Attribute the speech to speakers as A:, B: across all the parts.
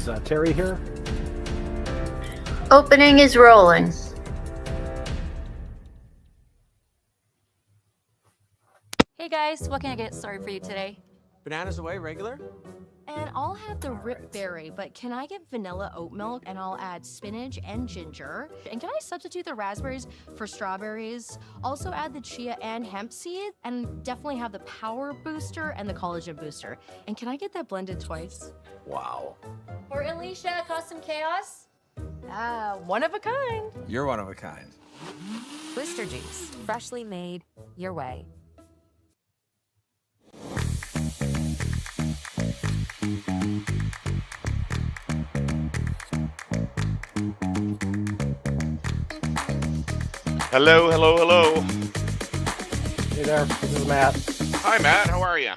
A: Is Terry here?
B: Opening is rolling.
C: Hey guys, what can I get started for you today?
D: Bananas away, regular?
C: And I'll have the Rip Berry, but can I get vanilla oat milk and I'll add spinach and ginger? And can I substitute the raspberries for strawberries? Also add the chia and hemp seed, and definitely have the power booster and the collagen booster. And can I get that blended twice?
D: Wow.
C: For Alicia, custom chaos? One of a kind.
D: You're one of a kind.
E: Booster juice, freshly made, your way.
F: Hello, hello, hello.
A: Hey there, this is Matt.
F: Hi, Matt. How are you?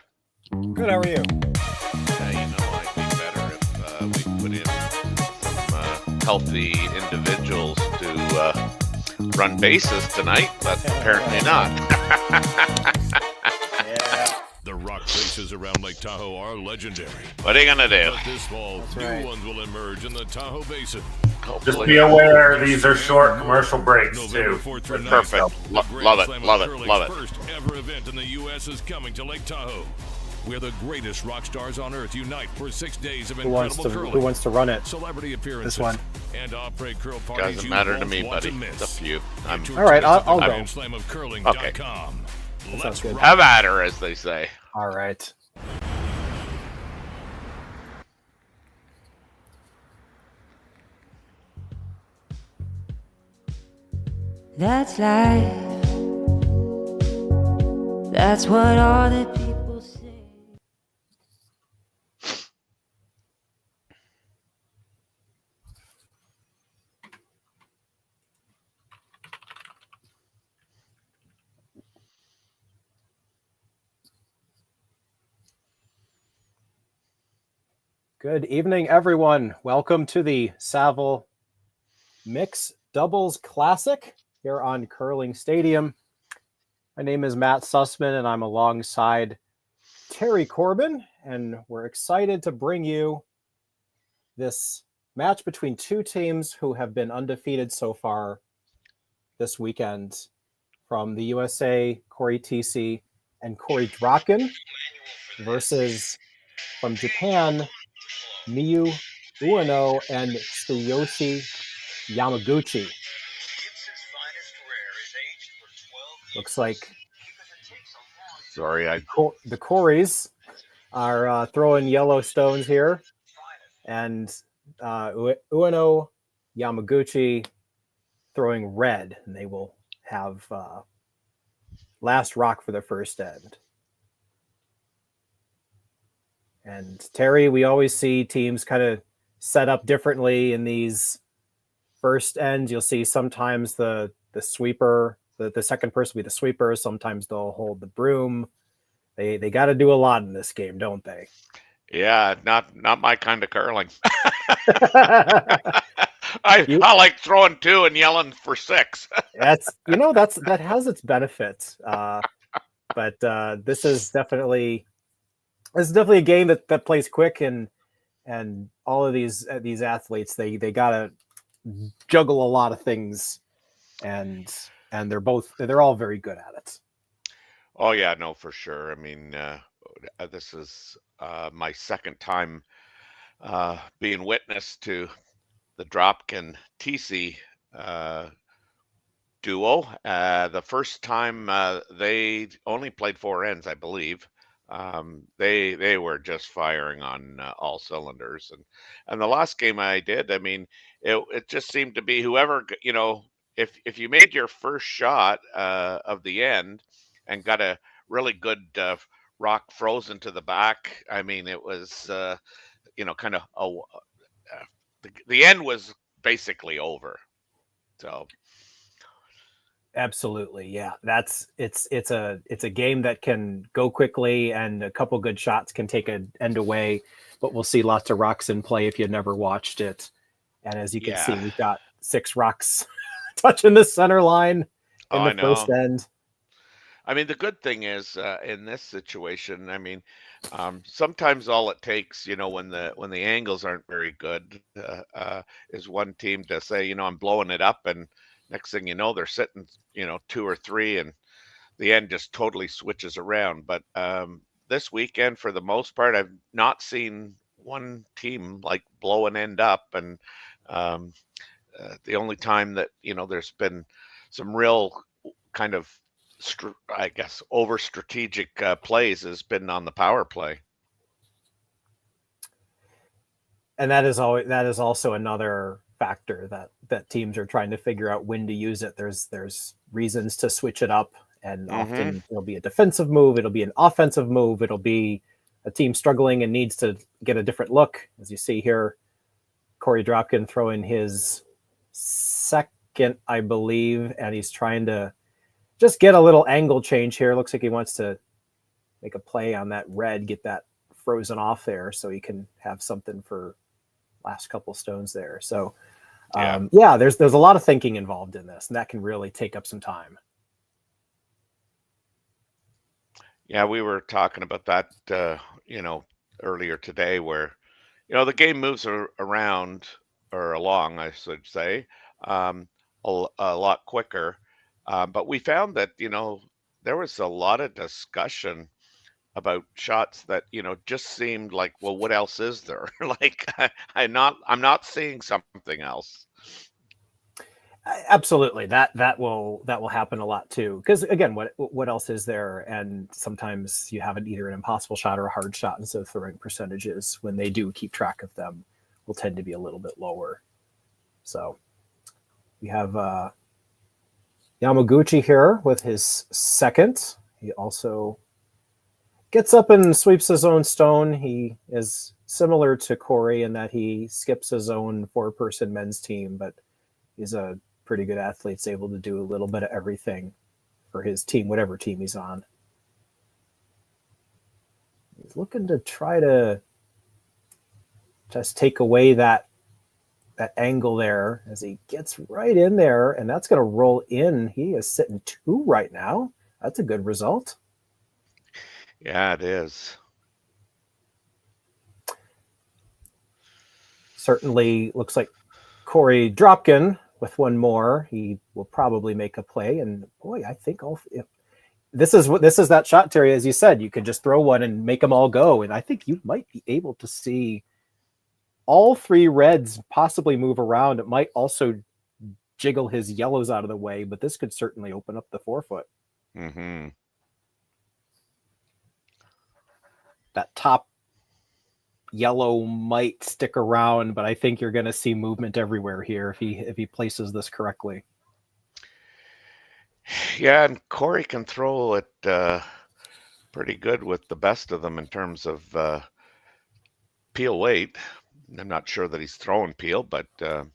A: Good, how are you?
F: I'd be better if we put in some healthy individuals to run bases tonight, but apparently not.
G: The rock faces around Lake Tahoe are legendary.
F: What are you gonna do?
G: But this fall, new ones will emerge in the Tahoe Basin.
H: Just be aware these are short commercial breaks too.
F: Perfect. Love it. Love it.
G: First ever event in the U.S. is coming to Lake Tahoe, where the greatest rock stars on earth unite for 6 days of incredible curling.
A: Who wants to run it?
G: Celebrity appearances.
A: This one.
G: And après curl parties.
F: Doesn't matter to me, buddy. It's a few.
A: All right, I'll go.
G: Okay.
A: Sounds good.
F: Have at her, as they say.
A: All right.
I: That's life. That's what all the people say.
A: Good evening, everyone. Welcome to the Saville Mix Doubles Classic here on Curling Stadium. My name is Matt Sussman, and I'm alongside Terry Corbin, and we're excited to bring you this match between two teams who have been undefeated so far this weekend. From the USA, Cory Thiesse and Cory Dropkin versus from Japan, Miyu, Ueno, and Tsuyoshi Yamaguchi. Looks like
F: Sorry,
A: the Coreys are throwing yellow stones here, and Ueno, Yamaguchi throwing red, and they will have last rock for the first end. And Terry, we always see teams kind of set up differently in these first ends. You'll see sometimes the sweeper, the second person will be the sweeper. Sometimes they'll hold the broom. They got to do a lot in this game, don't they?
F: Yeah, not my kind of curling. I like throwing two and yelling for six.
A: that has its benefits. But this is definitely a game that plays quick, and all of these athletes they gotta juggle a lot of things, and they're all very good at it.
F: Oh yeah, no, for sure. I mean, this is my second time being witness to the Dropkin Thiesse duo. The first time they only played 4 ends, I believe. They were just firing on all cylinders, and the last game I did, I mean, it just seemed to be whoever, if you made your first shot of the end and got a really good rock frozen to the back, I mean, it was kind of the end was basically over. So
A: absolutely, yeah. It's a game that can go quickly, and a couple good shots can take an end away. But we'll see lots of rocks in play if you never watched it. And as you can see, we've got 6 rocks touching the center line in the first end.
F: I mean, the good thing is in this situation, I mean, sometimes all it takes, when the angles aren't very good, is one team to say, I'm blowing it up, and next thing you know, they're sitting, two or three, and the end just totally switches around. But this weekend, for the most part, I've not seen one team like blow an end up, and um, the only time that there's been some real kind of I guess over strategic plays has been on the power play.
A: And that is also another factor that teams are trying to figure out when to use it. There's reasons to switch it up, and often it'll be a defensive move, it'll be an offensive move, it'll be a team struggling and needs to get a different look. As you see here, Corey Dropkin throwing his second, I believe, and he's trying to just get a little angle change here. Looks like he wants to make a play on that red, get that frozen off there so he can have something for last couple stones there. So there's a lot of thinking involved in this, and that can really take up some time.
F: Yeah, we were talking about that, earlier today, where, the game moves around, or along, I should say, a lot quicker. But we found that, there was a lot of discussion about shots that, just seemed like, well, what else is there? Like, I'm not seeing something else.
A: Absolutely, that will happen a lot too. Because again, what else is there? And sometimes you have either an impossible shot or a hard shot, and so throwing percentages, when they do keep track of them, will tend to be a little bit lower. So we have Yamaguchi here with his second. He also gets up and sweeps his own stone. He is similar to Korey in that he skips his own 4-person men's team, but he's a pretty good athlete. He's able to do a little bit of everything for his team, whatever team he's on. He's looking to try to just take away that angle there as he gets right in there, and that's going to roll in. He is sitting 2 right now. That's a good result.
F: Yeah, it is.
A: Certainly looks like Corey Dropkin with one more. He will probably make a play, and boy, I think this is that shot, Terry. As you said, you could just throw one and make them all go, and I think you might be able to see all 3 reds possibly move around. It might also jiggle his yellows out of the way, but this could certainly open up the 4-foot.
F: Mm-hmm.
A: That top yellow might stick around, but I think you're going to see movement everywhere here if he places this correctly.
F: Yeah, and Corey can throw it pretty good with the best of them in terms of peel weight. I'm not sure that he's throwing peel, but
A: well,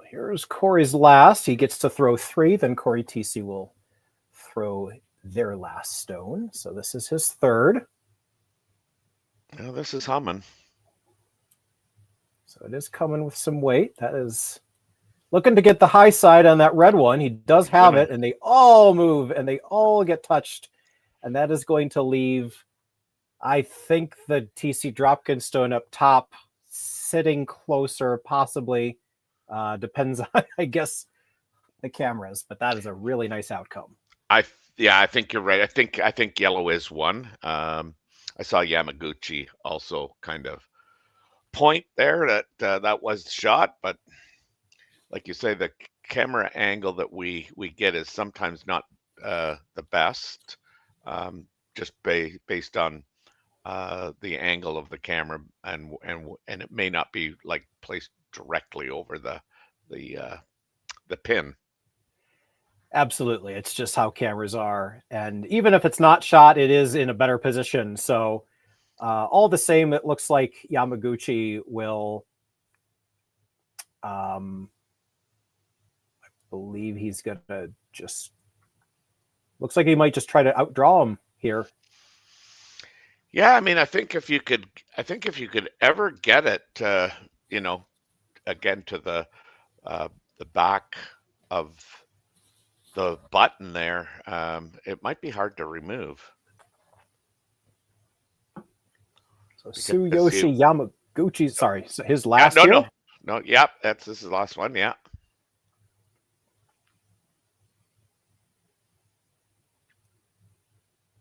A: here's Corey's last. He gets to throw 3, then Corey Thiesse will throw their last stone. So this is his third.
F: Well, this is humming.
A: So it is coming with some weight. That is looking to get the high side on that red one. He does have it, and they all move, and they all get touched. And that is going to leave, I think, the TC Dropkin stone up top, sitting closer, possibly. Depends on, I guess, the cameras, but that is a really nice outcome.
F: I think you're right. I think yellow is one. I saw Yamaguchi also kind of point there that was shot, but like you say, the camera angle that we get is sometimes not the best, just based on the angle of the camera, and it may not be like placed directly over the pin.
A: Absolutely. It's just how cameras are. And even if it's not shot, it is in a better position. So all the same, it looks like Yamaguchi will, I believe he's going to just, looks like he might just try to outdraw him here.
F: Yeah, I mean, I think if you could ever get it, again to the the back of the button there, it might be hard to remove.
A: So Tsuyoshi Yamaguchi, sorry, so his
F: Yeah,
A: last
F: no,
A: year?
F: no, yep, this is the last one, yeah.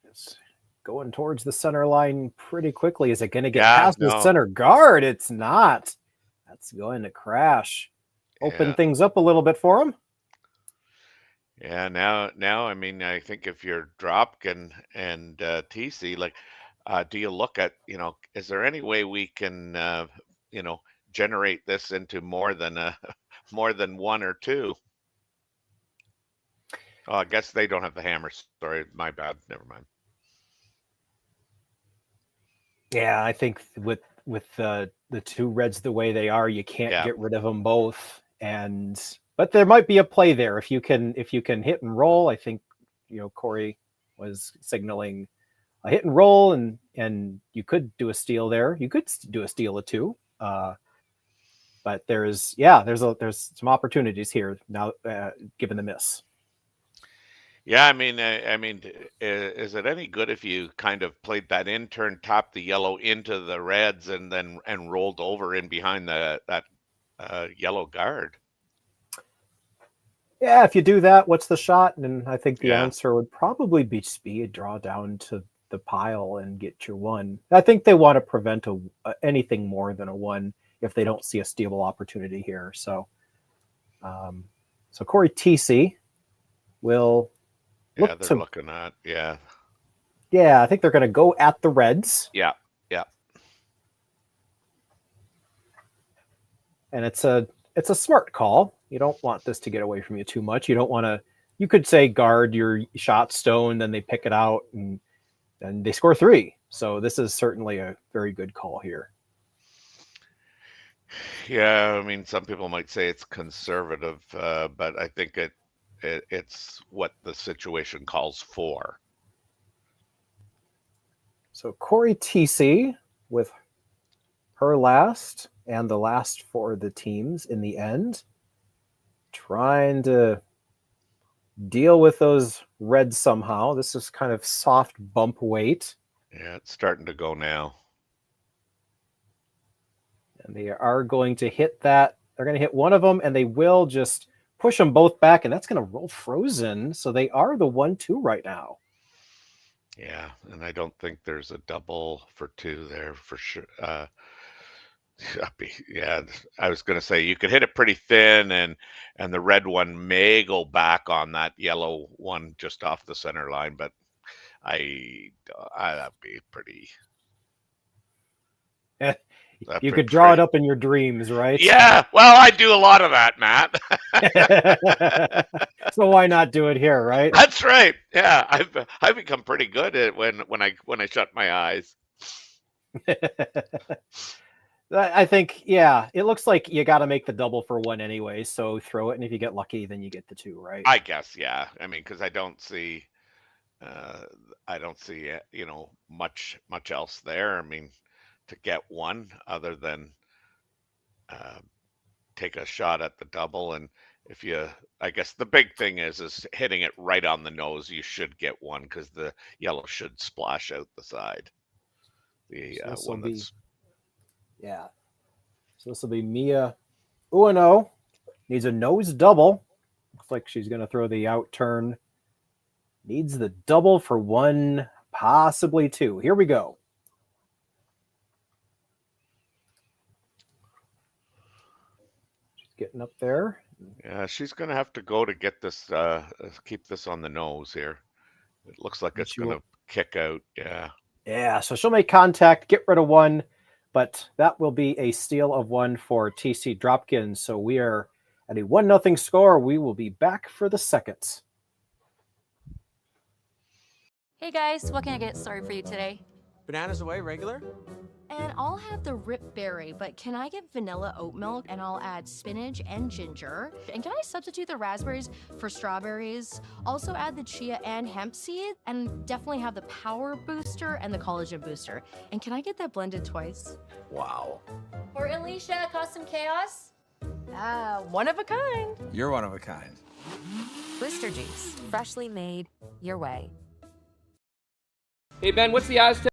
A: It's going towards the center line pretty quickly. Is it going to get
F: Yeah,
A: past the
F: no.
A: center guard? It's not. That's going to crash. Open
F: Yeah.
A: things up a little bit for him.
F: Yeah, now, I mean, I think if you're Dropkin and Thiesse, like, do you look at, is there any way we can, generate this into more than more than one or two? Oh, I guess they don't have the hammer. Sorry, my bad. Never mind.
A: Yeah, I think with the two reds the way they are, you can't
F: Yeah.
A: get rid of them both. But there might be a play there if you can hit and roll. I think Corey was signaling a hit and roll, and you could do a steal there. You could do a steal of two. But there's some opportunities here now, given the miss.
F: Yeah, I mean, is it any good if you kind of played that in turn, tapped the yellow into the reds, and then rolled over in behind that yellow guard?
A: Yeah, if you do that, what's the shot? And I think the
F: Yeah.
A: answer would probably be speed, draw down to the pile and get your one. I think they want to prevent anything more than a one if they don't see a stealable opportunity here. So, Corey Thiesse will
F: Yeah,
A: look
F: they're
A: to.
F: looking at, yeah.
A: Yeah, I think they're going to go at the Reds,
F: Yeah.
A: and it's a smart call. You don't want this to get away from you too much. You don't want to. You could say guard your shot stone, then they pick it out and they score three. So this is certainly a very good call here.
F: Yeah, I mean, some people might say it's conservative, but I think it's what the situation calls for.
A: So Corey Thiesse with her last and the last for the teams in the end, trying to deal with those Reds somehow. This is kind of soft bump weight.
F: Yeah, it's starting to go now.
A: And they are going to hit that. They're going to hit one of them, and they will just push them both back, and that's going to roll frozen. So they are the 1-2 right now.
F: Yeah, and I don't think there's a double for two there for sure. Yeah, I was going to say you could hit it pretty thin, and the red one may go back on that yellow one just off the center line, but that'd be pretty.
A: You could draw it up in your dreams, right?
F: Yeah, well, I do a lot of that, Matt.
A: So why not do it here, right?
F: That's right. Yeah, I've become pretty good at when I shut my eyes.
A: I think, yeah, it looks like you got to make the double for one anyway. So throw it, and if you get lucky, then you get the two, right?
F: I guess, yeah. I mean, because I don't see much else there. I mean, to get one other than take a shot at the double, and I guess the big thing is hitting it right on the nose. You should get one because the yellow should splash out the side. The one that's.
A: Yeah. So this will be Mia Ueno. Needs a nose double. Looks like she's going to throw the out turn. Needs the double for one, possibly two. Here we go. She's getting up there.
F: Yeah, she's going to have to go to get this, keep this on the nose here. It looks like it's going to kick out. Yeah.
A: Yeah, so she'll make contact, get rid of one. But that will be a steal of one for TC Dropkin. So we are at a 1-0 score. We will be back for the second.
B: Hey guys, what can I get started for you today?
D: Bananas away, regular?
C: And I'll have the rip berry, but can I get vanilla oat milk and I'll add spinach and ginger? And can I substitute the raspberries for strawberries? Also add the chia and hemp seed, and definitely have the power booster and the collagen booster. And can I get that blended twice?
D: Wow.
B: For Alicia, custom chaos?
C: One of a kind.
D: You're one of a kind.
E: Blister juice, freshly made your way.
J: Hey Ben, what's the Aztec?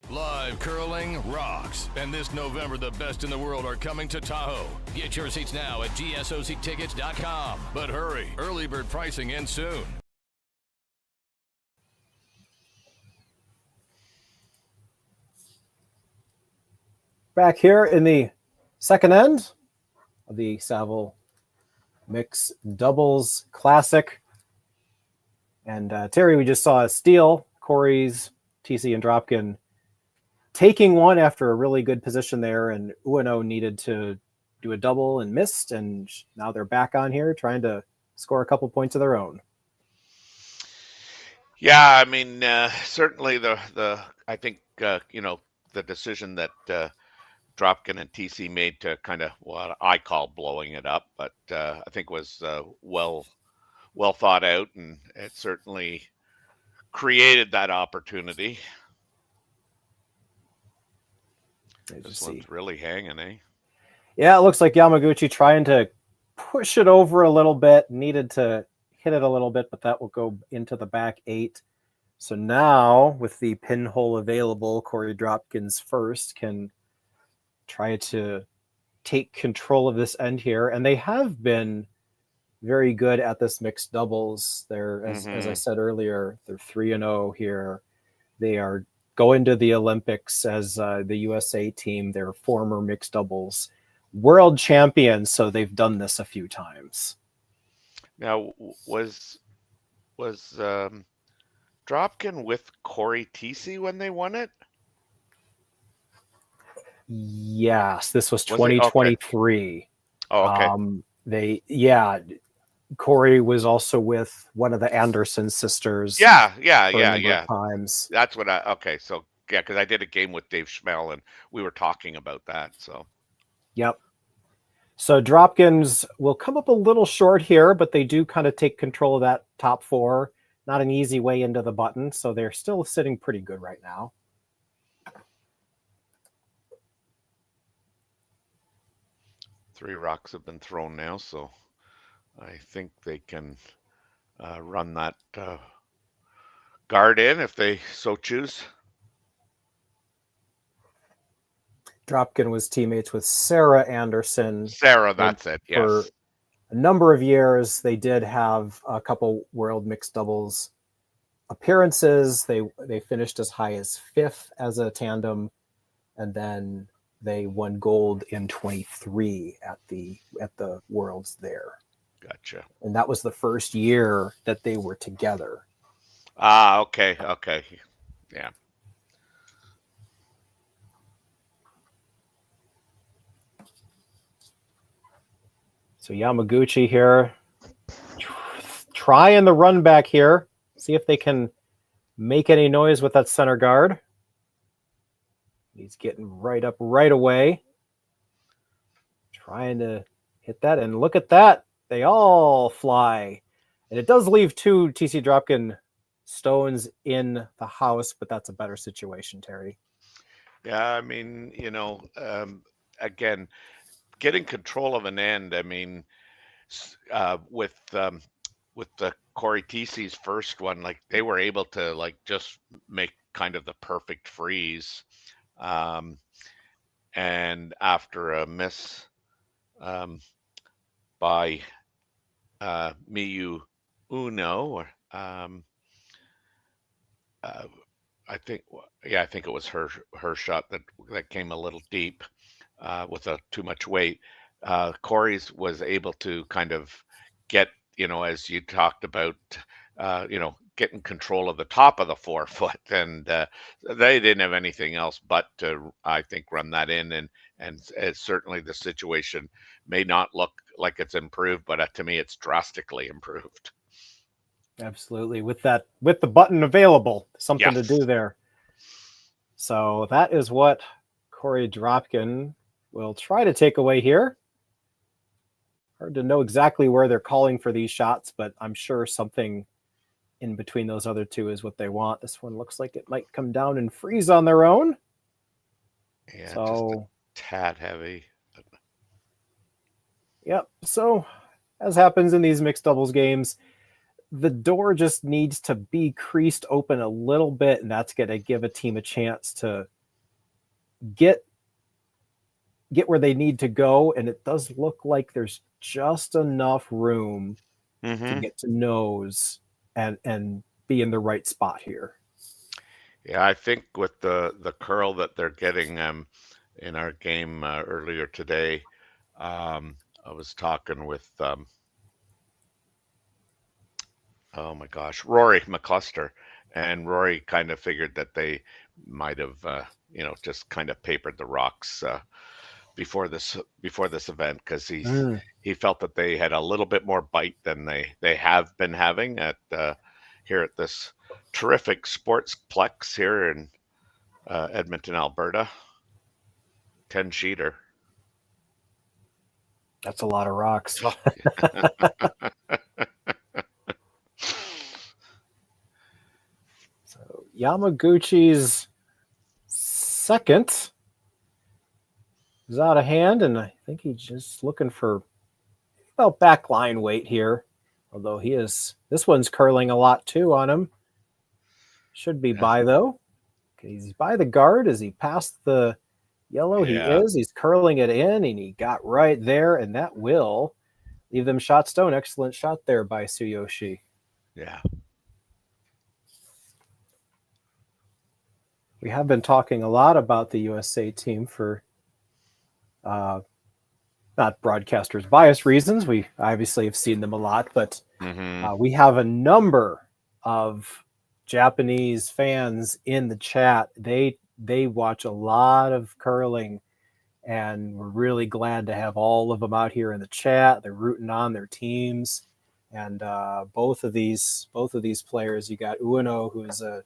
G: Live curling rocks. And this November, the best in the world are coming to Tahoe. Get your seats now at gsoctickets.com. But hurry, early bird pricing ends soon.
A: Back here in the second end of the Saville Mix Doubles Classic. And Terry, we just saw a steal. Corey's, Thiesse, and Dropkin taking one after a really good position there, and Ueno needed to do a double and missed, and now they're back on here trying to score a couple points of their own.
F: Yeah, I mean, certainly I think the decision that Dropkin and Thiesse made to kind of what I call blowing it up, but I think was well thought out, and it certainly created that opportunity. This one's really hanging, eh?
A: Yeah, it looks like Yamaguchi trying to push it over a little bit, needed to hit it a little bit, but that will go into the back 8. So now, with the pinhole available, Corey Dropkin's first can try to take control of this end here, and they have been very good at this mixed doubles. They're, as I said earlier, they're 3-0 here. They are going to the Olympics as the USA team. They're former mixed doubles world champions, so they've done this a few times.
F: Now, was Dropkin with Corey Thiesse when they won it?
A: Yes, this was 2023.
F: Oh, okay.
A: Cory was also with one of the Anderson sisters.
F: Yeah.
A: Times.
F: That's what so yeah, because I did a game with Dave Schmel and we were talking about that. So,
A: yep. So Dropkins will come up a little short here, but they do kind of take control of that top 4. Not an easy way into the button, so they're still sitting pretty good right now.
F: Three rocks have been thrown now, so I think they can run that guard in if they so choose.
A: Dropkin was teammates with Sarah Anderson.
F: Sarah, that's it, yes.
A: For a number of years, they did have a couple world mixed doubles appearances. They finished as high as 5th as a tandem, and then they won gold in 23 at the Worlds there.
F: Gotcha.
A: And that was the first year that they were together.
F: Okay. Yeah.
A: So Yamaguchi here, trying the run back here. See if they can make any noise with that center guard. He's getting right up right away. Trying to hit that, and look at that. They all fly. And it does leave 2 Thiesse Dropkin stones in the house, but that's a better situation, Terry.
F: Yeah, I mean, again, getting control of an end, I mean, with the Corey Thiesse's first one, like they were able to like just make kind of the perfect freeze. And after a miss by Miyu Ueno, I think it was her shot that came a little deep with too much weight. Corey's was able to kind of get, as you talked about, getting control of the top of the 4 foot, and they didn't have anything else but to, I think, run that in, and certainly the situation may not look like it's improved, but to me, it's drastically improved.
A: Absolutely, with the button available, something to
F: Yes.
A: do there. So that is what Cory Dropkin will try to take away here. Hard to know exactly where they're calling for these shots, but I'm sure something in between those other two is what they want. This one looks like it might come down and freeze on their own.
F: Yeah,
A: So,
F: just a tad heavy.
A: Yep. So, as happens in these mixed doubles games, the door just needs to be creased open a little bit, and that's going to give a team a chance to get where they need to go. And it does look like there's just enough room to get to nose and be in the right spot here.
F: Yeah, I think with the curl that they're getting in our game earlier today, I was talking with oh my gosh, Rory McCluster, and Rory kind of figured that they might have just kind of papered the rocks before this event, because he felt that they had a little bit more bite than they have been having at here at this terrific sportsplex here in Edmonton, Alberta. 10-sheeter.
A: That's a lot of rocks. So Yamaguchi's second is out of hand, and I think he's just looking for about back line weight here. Although this one's curling a lot too on him. Should be by though. Okay, he's by the guard. Is he past the yellow?
F: Yeah.
A: He is. He's curling it in, and he got right there, and that will leave them shot stone. Excellent shot there by Tsuyoshi.
F: Yeah.
A: We have been talking a lot about the USA team for not broadcasters' bias reasons. We obviously have seen them a lot, but we have a number of Japanese fans in the chat. They watch a lot of curling, and we're really glad to have all of them out here in the chat. They're rooting on their teams, and both of these players. You got Ueno, who is a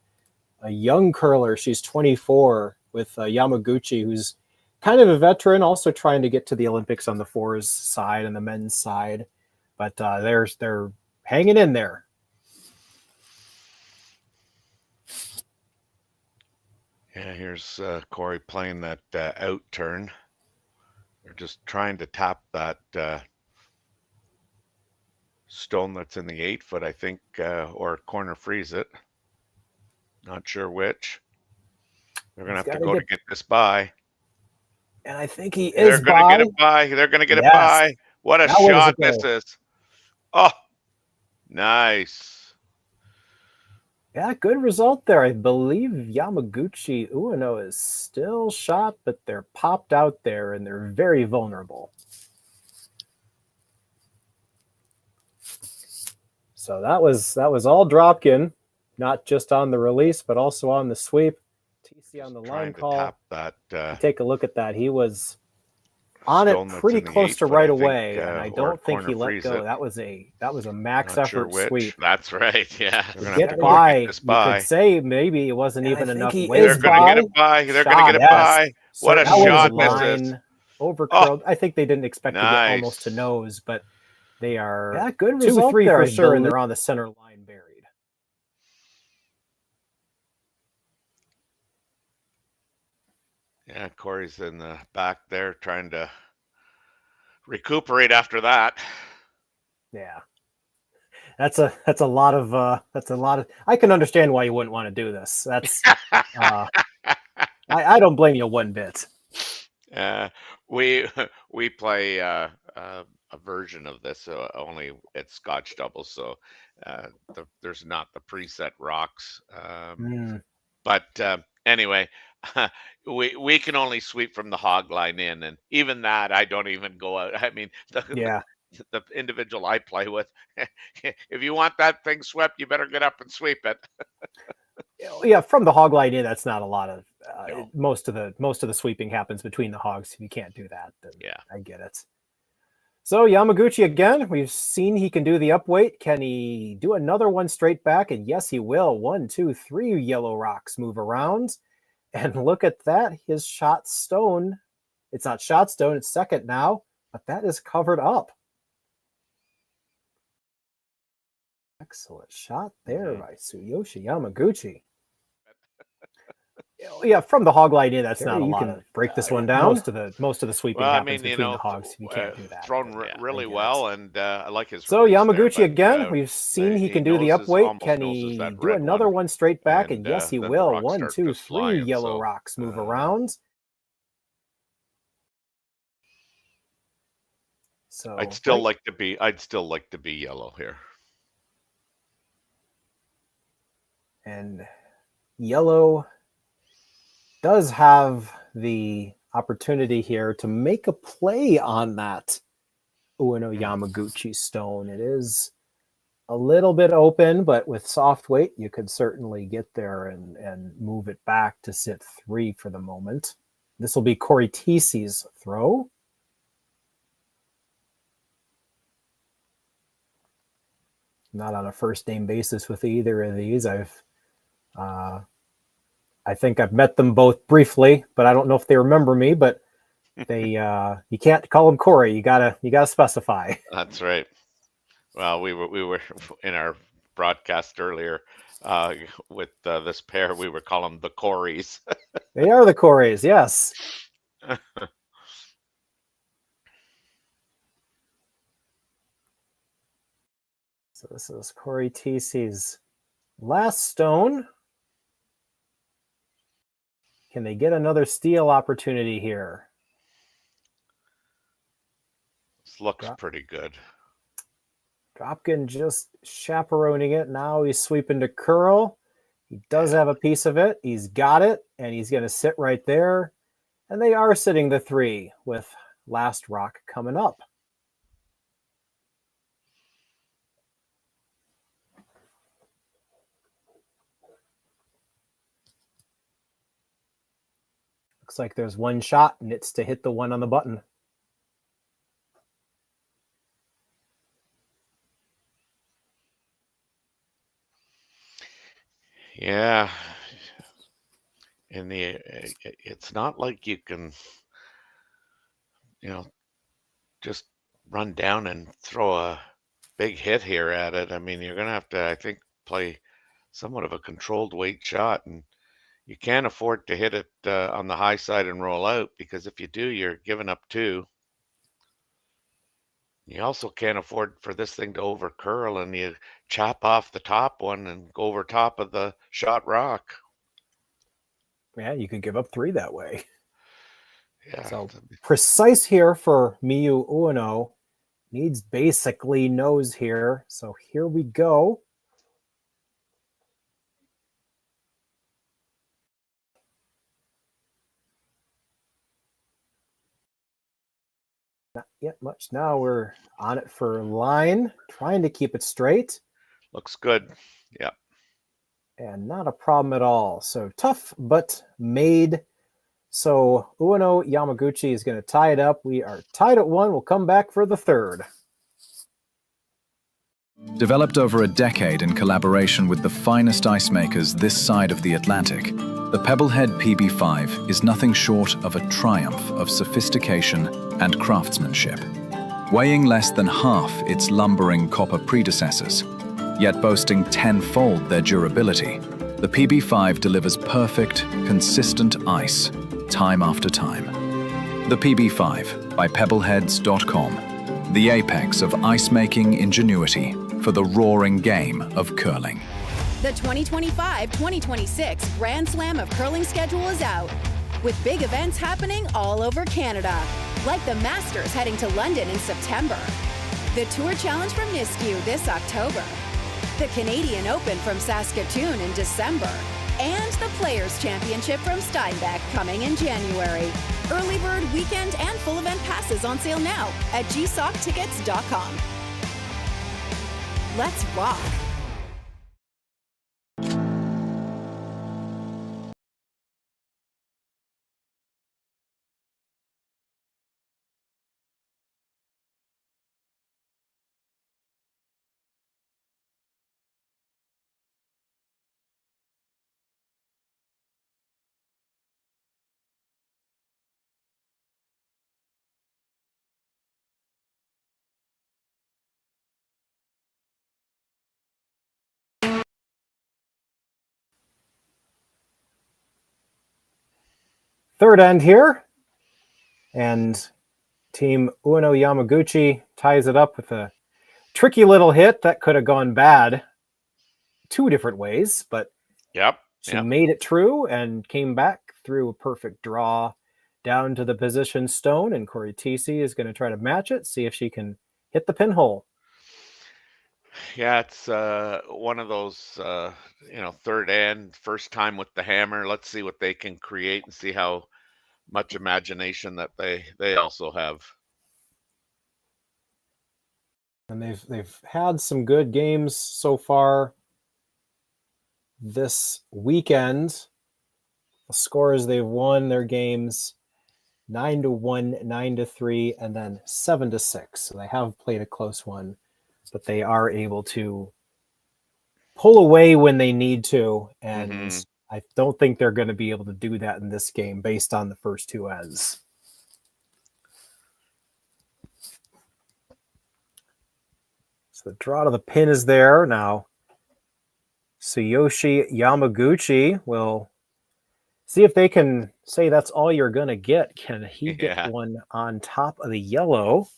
A: young curler. She's 24, with Yamaguchi, who's kind of a veteran, also trying to get to the Olympics on the fours side and the men's side, but they're hanging in there.
F: Yeah, here's Corey playing that out turn. They're just trying to tap that stone that's in the 8-foot, I think, or corner freeze it. Not sure which. They're going to have to go to get this by.
A: And I think he is
F: They're going to get it by. They're going to get it by. What a shot this is. Oh, nice.
A: Yeah, good result there. I believe Yamaguchi Ueno is still shot, but they're popped out there, and they're very vulnerable. So that was all Dropkin, not just on the release, but also on the sweep. Thiesse on the line call.
F: Tap that,
A: take a look at that. He was on it pretty close to right away, and I don't think he let go. That was a max effort sweep.
F: That's right. Yeah.
A: Get by. You could say maybe it wasn't even enough weight.
F: They're going to get it by. They're going to get it by. What a shot this is.
A: Overcurled. I think they didn't expect to get almost to nose, but they are good 2-3 for sure, and they're on the center line buried.
F: Yeah, Corey's in the back there trying to recuperate after that.
A: Yeah. That's a lot of I can understand why you wouldn't want to do this. That's I don't blame you one bit.
F: We play a version of this, only it's Scotch doubles, so there's not the preset rocks. But Anyway, we can only sweep from the hog line in, and even that I don't even go out. I mean,
A: Yeah.
F: the individual I play with, if you want that thing swept, you better get up and sweep it.
A: Yeah, from the hog line in, that's not a lot of.
F: No.
A: Most of the sweeping happens between the hogs. If you can't do that, then
F: Yeah.
A: I get it. So Yamaguchi again. We've seen he can do the upweight. Can he do another one straight back? And yes, he will. 1, 2, 3 yellow rocks move around. And look at that. His shot stone. It's not shot stone. It's second now. But that is covered up. Excellent shot there by Tsuyoshi Yamaguchi. Yeah, from the hog line in, that's not a lot. You can break this one down. Most of the sweeping happens between the hogs. You can't do that.
F: Thrown really well, and I like his.
A: So
F: release
A: Yamaguchi
F: there,
A: again. We've seen he can do the upweight. Can he do another one straight back? And yes, he
F: then the
A: will.
F: rocks
A: 1,
F: start
A: 2,
F: just
A: 3
F: flying,
A: yellow
F: so,
A: rocks move around. So
F: I'd still like to be yellow here.
A: And yellow does have the opportunity here to make a play on that Ueno Yamaguchi stone. It is a little bit open, but with soft weight, you could certainly get there and move it back to sit 3 for the moment. This will be Corey Thiesse's throw. Not on a first name basis with either of these. I think I've met them both briefly, but I don't know if they remember me. But they, you can't call them Korey. You gotta specify.
F: That's right. Well, we were in our broadcast earlier with this pair. We were calling them the Coreys.
A: They are the Koreys, yes. So this is Corey Thiesse's last stone. Can they get another steal opportunity here?
F: This looks pretty good.
A: Dropkin just chaperoning it. Now he's sweeping to curl. He does have a piece of it. He's got it, and he's going to sit right there. And they are sitting the 3 with last rock coming up. Looks like there's one shot, and it's to hit the one on the button.
F: Yeah. It's not like you can, just run down and throw a big hit here at it. I mean, you're going to have to, I think, play somewhat of a controlled weight shot, and you can't afford to hit it on the high side and roll out, because if you do, you're giving up 2. You also can't afford for this thing to over curl and you chop off the top one and go over top of the shot rock.
A: Yeah, you could give up 3 that way.
F: Yeah.
A: So precise here for Miyu Ueno. Needs basically nose here. So here we go. Not yet much now. We're on it for line, trying to keep it straight.
F: Looks good. Yeah.
A: And not a problem at all. So tough, but made. So Ueno Yamaguchi is going to tie it up. We are tied at 1. We'll come back for the 3rd.
K: Developed over a decade in collaboration with the finest ice makers this side of the Atlantic, the Pebblehead PB5 is nothing short of a triumph of sophistication and craftsmanship. Weighing less than half its lumbering copper predecessors, yet boasting 10-fold their durability, the PB5 delivers perfect, consistent ice, time after time. The PB5 by Pebbleheads.com, the apex of ice-making ingenuity for the roaring game of curling.
L: The 2025-2026 Grand Slam of Curling schedule is out, with big events happening all over Canada, like the Masters heading to London in September, the Tour Challenge from Nisku this October, the Canadian Open from Saskatoon in December, And the Players' Championship from Steinbeck coming in January. Early bird weekend and full event passes on sale now at gsocktickets.com. Let's rock!
A: Third end here, and team Ueno Yamaguchi ties it up with a tricky little hit that could have gone bad 2 different ways, but she made it true and came back through a perfect draw down to the position stone, and Cory Thiesse is going to try to match it, see if she can hit the pinhole.
F: Yeah, it's one of those, third end, first time with the hammer. Let's see what they can create and see how much imagination that they also have.
A: And they've had some good games so far this weekend. The scores they've won their games 9-1, 9-3, and then 7-6. So they have played a close one, but they are able to pull away when they need to, and I don't think they're going to be able to do that in this game based on the first 2 ends. So the draw to the pin is there. Now Tsuyoshi Yamaguchi will see if they can say that's all you're going to get. Can he get one on top of the yellow?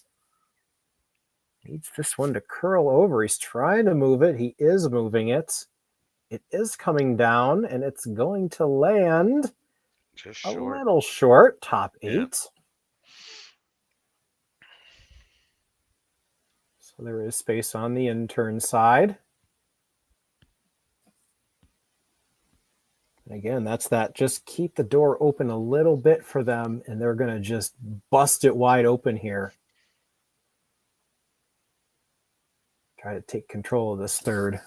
A: Needs this one to curl over. He's trying to move it. He is moving it. It is coming down, and it's going to land
F: just
A: a little short. Top 8.
F: Yeah.
A: So there is space on the intern side. And again, that's that. Just keep the door open a little bit for them, and they're going to just bust it wide open here. Try to take control of this third.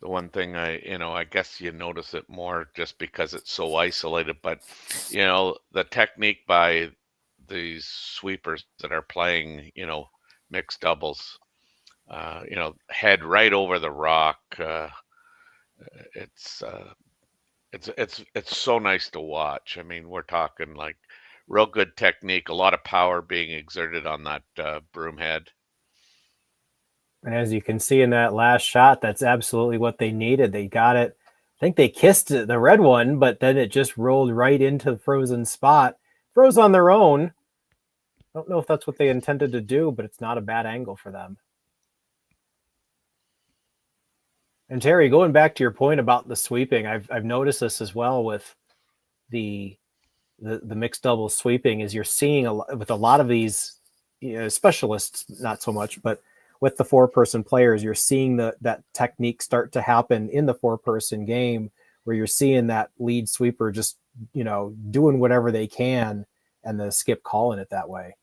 F: The one thing I guess you notice it more just because it's so isolated, but the technique by these sweepers that are playing, mixed doubles, head right over the rock. It's so nice to watch. I mean, we're talking like real good technique, a lot of power being exerted on that broom head.
A: And as you can see in that last shot, that's absolutely what they needed. They got it. I think they kissed the red one, but then it just rolled right into the frozen spot. Froze on their own. I don't know if that's what they intended to do, but it's not a bad angle for them. And Terry, going back to your point about the sweeping, I've noticed this as well with the mixed doubles sweeping, is you're seeing with a lot of these specialists, not so much, but with the 4-person players, you're seeing that technique start to happen in the 4-person game, where you're seeing that lead sweeper just doing whatever they can, and the skip calling it that way.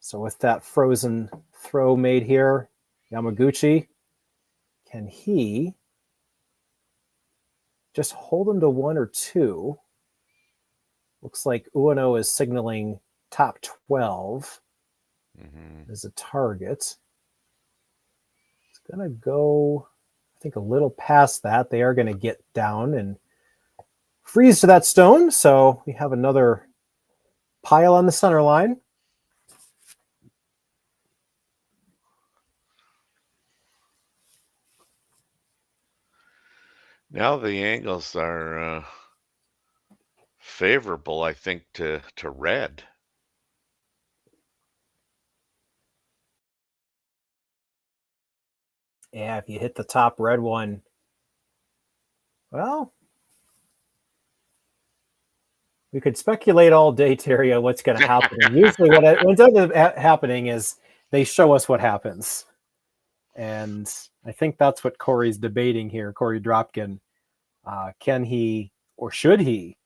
A: So with that frozen throw made here, Yamaguchi, can he just hold him to 1 or 2? Looks like Ueno is signaling top 12 as a target. It's going to go, I think, a little past that. They are going to get down and freeze to that stone. So we have another pile on the center line.
F: Now the angles are favorable, I think, to red.
A: Yeah, if you hit the top red one, well, we could speculate all day, Terry, on what's going to happen. Usually what ends up happening is they show us what happens. And I think that's what Corey's debating here, Cory Dropkin. Can he or should he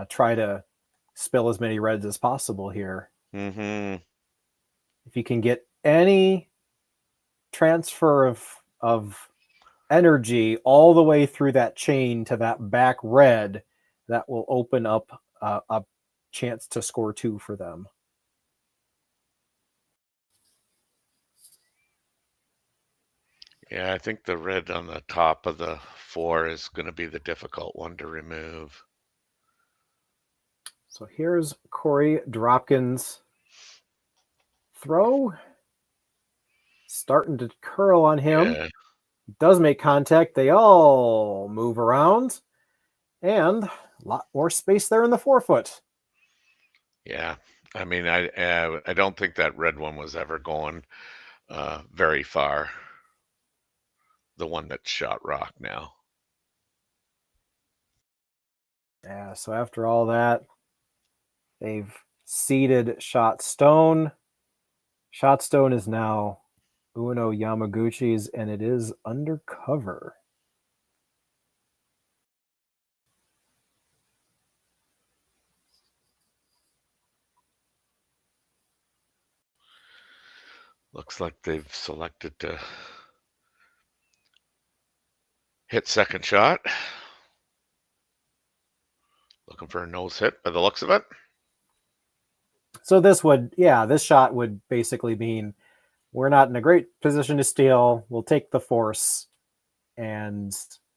A: try to spill as many reds as possible here?
F: Mm-hmm.
A: If you can get any transfer of energy all the way through that chain to that back red, that will open up a chance to score 2 for them.
F: Yeah, I think the red on the top of the 4 is going to be the difficult one to remove.
A: So here's Cory Dropkin's throw. Starting to curl on him.
F: Yeah.
A: He does make contact. They all move around. And a lot more space there in the 4-foot.
F: Yeah. I mean, I don't think that red one was ever going very far. The one that shot rock now.
A: Yeah, so after all that, they've seeded Shot Stone. Shot Stone is now Ueno Yamaguchi's, and it is undercover.
F: Looks like they've selected to hit second shot. Looking for a nose hit by the looks of it.
A: So this shot would basically mean we're not in a great position to steal. We'll take the force and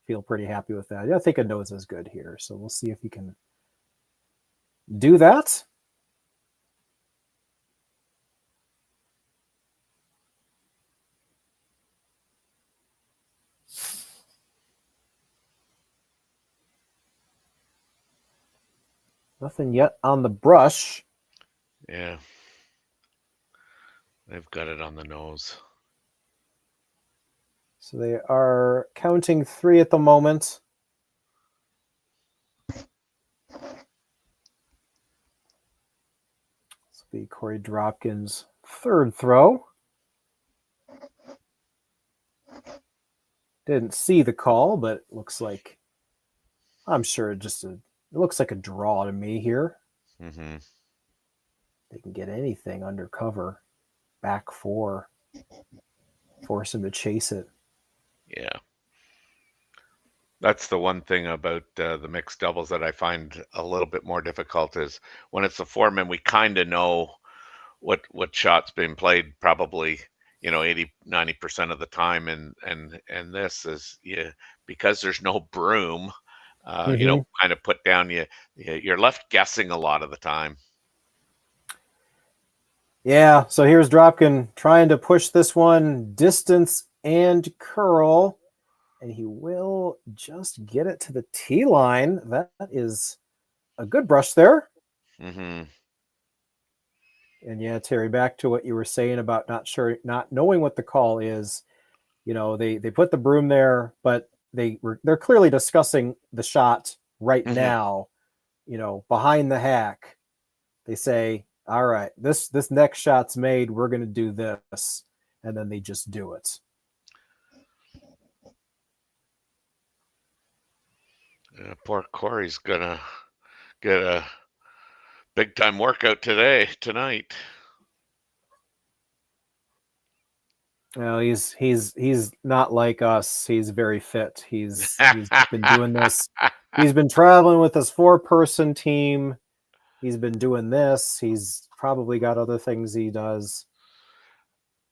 A: feel pretty happy with that. I think a nose is good here. So we'll see if he can do that. Nothing yet on the brush.
F: Yeah. They've got it on the nose.
A: So they are counting 3 at the moment. This will be Cory Dropkin's 3rd throw. Didn't see the call, but it looks like, I'm sure it looks like a draw to me here.
F: Mm-hmm.
A: They can get anything under cover. Back 4. Force him to chase it.
F: Yeah. That's the one thing about the mixed doubles that I find a little bit more difficult is when it's the 4-man, we kind of know what shot's been played probably, 80-90% of the time. And this is, because there's no broom, kind of put down, you're left guessing a lot of the time.
A: Yeah, so here's Dropkin trying to push this one distance and curl, and he will just get it to the tee line. That is a good brush there.
F: Mm-hmm.
A: And yeah, Terry, back to what you were saying about not knowing what the call is. They put the broom there, but they're clearly discussing the shot right now. Behind the hack, they say, all right, this next shot's made, we're going to do this. And then they just do it.
F: Poor Corey's going to get a big-time workout tonight.
A: Well, he's not like us. He's very fit. He's been doing this. He's been traveling with his 4-person team. He's been doing this. He's probably got other things he does.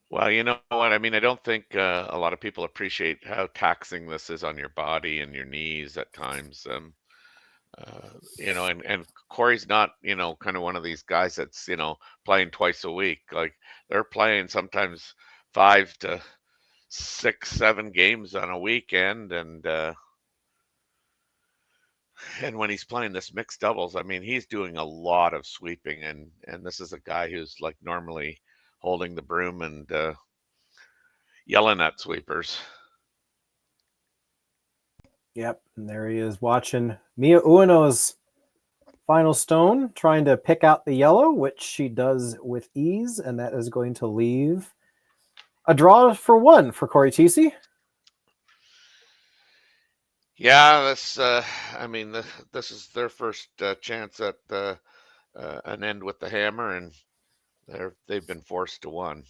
F: Well, you know what? I mean, I don't think a lot of people appreciate how taxing this is on your body and your knees at times. And Corey's not, kind of one of these guys that's, playing twice a week. Like they're playing sometimes 5 to 6, 7 games on a weekend. And when he's playing this mixed doubles, I mean, he's doing a lot of sweeping, and this is a guy who's like normally holding the broom, and yelling at sweepers.
A: Yep, and there he is watching Miyu Ueno's final stone, trying to pick out the yellow, which she does with ease, and that is going to leave a draw for 1 for Cory Thiesse.
F: Yeah, this. I mean, this is their first chance at an end with the hammer, and they've been forced to one.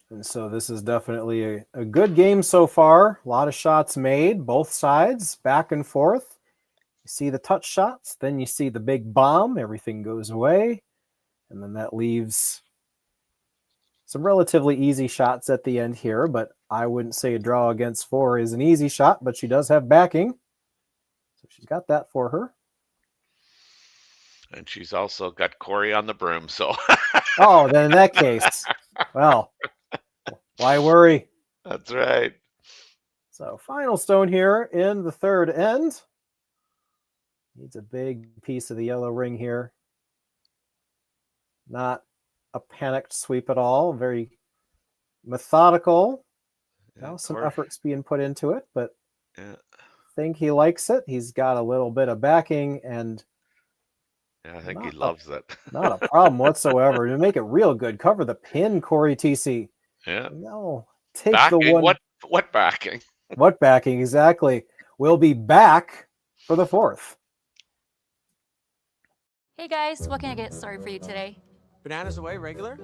A: And so this is definitely a good game so far. A lot of shots made, both sides, back and forth. You see the touch shots, then you see the big bomb. Everything goes away. And then that leaves some relatively easy shots at the end here, but I wouldn't say a draw against 4 is an easy shot, but she does have backing. So she's got that for her.
F: And she's also got Cory on the broom, so.
A: Oh, then in that case, well, why worry?
F: That's right.
A: So final stone here in the third end. Needs a big piece of the yellow ring here. Not a panicked sweep at all. Very methodical. Now some effort's being put into it, but I think he likes it. He's got a little bit of backing, and
F: I think he loves it.
A: Not a problem whatsoever. To make it real good, cover the pin, Cory Thiesse.
F: Yeah.
A: No, take
F: backing,
A: the one.
F: What backing?
A: What backing exactly? We'll be back for the 4th.
B: Hey guys, what can I get started for you today?
D: Bananas away, regular?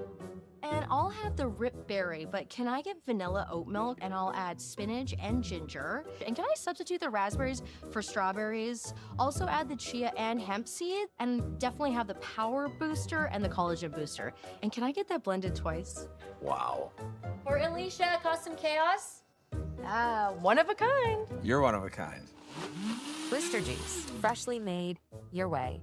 C: And I'll have the rip berry, but can I get vanilla oat milk and I'll add spinach and ginger? And can I substitute the raspberries for strawberries? Also add the chia and hemp seed, and definitely have the power booster and the collagen booster. And can I get that blended twice?
D: Wow.
B: For Alicia, Custom Chaos?
C: One of a kind.
D: You're one of a kind.
E: Booster juice, freshly made, your way.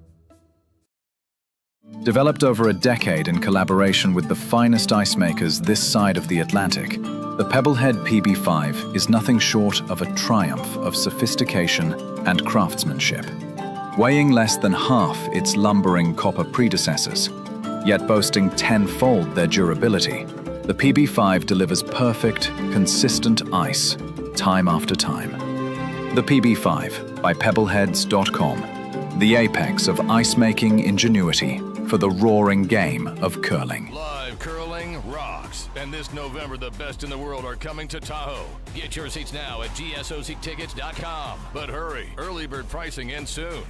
K: Developed over a decade in collaboration with the finest ice makers this side of the Atlantic, the Pebblehead PB5 is nothing short of a triumph of sophistication and craftsmanship. Weighing less than half its lumbering copper predecessors, yet boasting tenfold their durability, the PB5 delivers perfect, consistent ice, time after time. The PB5 by Pebbleheads.com, the apex of ice-making ingenuity for the roaring game of curling.
G: Live curling rocks. And this November, the best in the world are coming to Tahoe. Get your seats now at GSOCtickets.com. But hurry, early bird pricing ends soon.